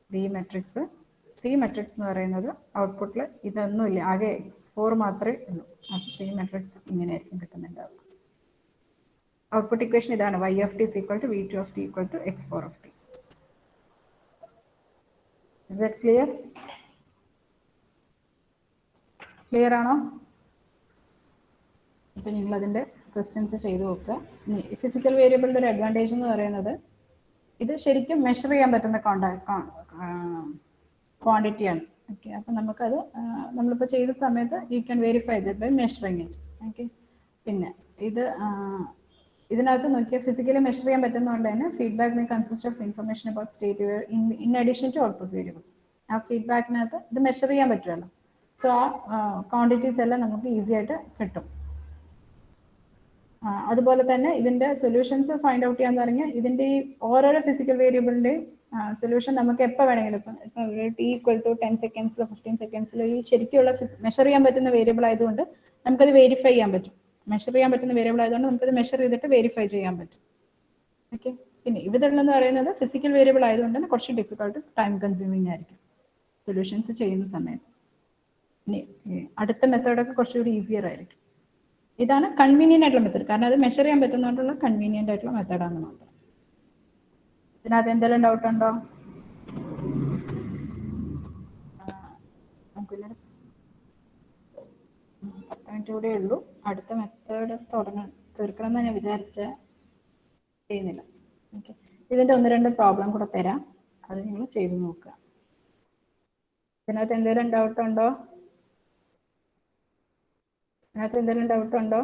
B matrix. സി മെട്രിക്സ് എന്ന് പറയുന്നത് ഔട്ട്പുട്ടിൽ ഇതൊന്നുമില്ല, ആകെ X4 മാത്രമേ ഉള്ളൂ. അപ്പോൾ സി മെട്രിക്സ് ഇങ്ങനെയായിരിക്കും കിട്ടുന്നുണ്ടാവുക. ഔട്ട്പുട്ട് ഇക്വേഷൻ ഇതാണ്, y of t is equal to v2 of t equal to x4 of t. Is that clear? Clear ആണോ? ഇപ്പം നിങ്ങൾ അതിൻ്റെ ക്വസ്റ്റ്യൻസ് ചെയ്ത് നോക്കുക. ഫിസിക്കൽ വേരിയബിളിൻ്റെ ഒരു അഡ്വാൻറ്റേജ് എന്ന് പറയുന്നത് ഇത് ശരിക്കും മെഷർ ചെയ്യാൻ പറ്റുന്ന ക്വാണ്ടിറ്റിയാണ്. ഓക്കെ, അപ്പം നമുക്കത് നമ്മളിപ്പോൾ ചെയ്ത സമയത്ത് you can verify that by measuring it. Okay, പിന്നെ ഇതിനകത്ത് നോക്കിയാൽ ഫിസിക്കലി മെഷർ ചെയ്യാൻ പറ്റുന്നതുകൊണ്ട് തന്നെ feedback may consist of information about state in addition to output variables. ആ ഫീഡ്ബാക്കിനകത്ത് ഇത് മെഷർ ചെയ്യാൻ പറ്റുമല്ലോ. സോ ആ ക്വാണ്ടിറ്റീസ് എല്ലാം നമുക്ക് ഈസി ആയിട്ട് കിട്ടും. അതുപോലെ തന്നെ ഇതിന്റെ സൊല്യൂഷൻസ് ഫൈൻഡ് ഔട്ട് ചെയ്യാന്ന് പറഞ്ഞാൽ ഇതിന്റെ ഈ ഓരോരോ ഫിസിക്കൽ വേരിയബിളിന്റെയും സൊല്യൂഷൻ നമുക്ക് എപ്പോൾ വേണമെങ്കിലും ഇപ്പം ടി ഈക്വൽ ടു 10 സെക്കൻഡ്സിലോ 15 സെക്കൻഡ്സിലോ ഈ ശരിക്കുള്ള മെഷർ ചെയ്യാൻ പറ്റുന്ന വേരിയബിൾ ആയതുകൊണ്ട് നമുക്കത് വെരിഫൈ ചെയ്യാൻ പറ്റും. മെഷർ ചെയ്യാൻ പറ്റുന്ന വേരിയബിൾ ആയതുകൊണ്ട് നമുക്കത് മെഷർ ചെയ്തിട്ട് വെരിഫൈ ചെയ്യാൻ പറ്റും. ഓക്കെ, പിന്നെ ഇവിടെയുള്ളതെന്ന് പറയുന്നത് ഫിസിക്കൽ വേരിയബിൾ ആയതുകൊണ്ട് തന്നെ കുറച്ച് ഡിഫിക്കൾട്ട്, ടൈം കൺസ്യൂമിങ് ആയിരിക്കും സൊല്യൂഷൻസ് ചെയ്യുന്ന സമയത്ത്. ഇനി അടുത്ത മെത്തേഡൊക്കെ കുറച്ചുകൂടി ഈസിയർ ആയിരിക്കും. ഇതാണ് കൺവീനിയൻ്റ് ആയിട്ടുള്ള മെത്തേഡ്, കാരണം അത് മെഷർ ചെയ്യാൻ പറ്റുന്നതുകൊണ്ടുള്ള കൺവീനിയൻ്റ് ആയിട്ടുള്ള മെത്തേഡാണ് മാത്രം. ഇതിനകത്ത് എന്തെങ്കിലും ഡൗട്ട് ഉണ്ടോ? നമുക്കില്ല, 10 മിനിറ്റ് കൂടെ ഉള്ളൂ. അടുത്ത മെത്തേഡ് തീർക്കണം എന്ന് ഞാൻ ചെയ്യുന്നില്ല. ഓക്കെ, ഇതിൻ്റെ 1-2 പ്രോബ്ലം കൂടെ തരാം, അത് നിങ്ങൾ ചെയ്ത് നോക്കുക. ഇതിനകത്ത് എന്തെങ്കിലും ഡൗട്ട് ഉണ്ടോ?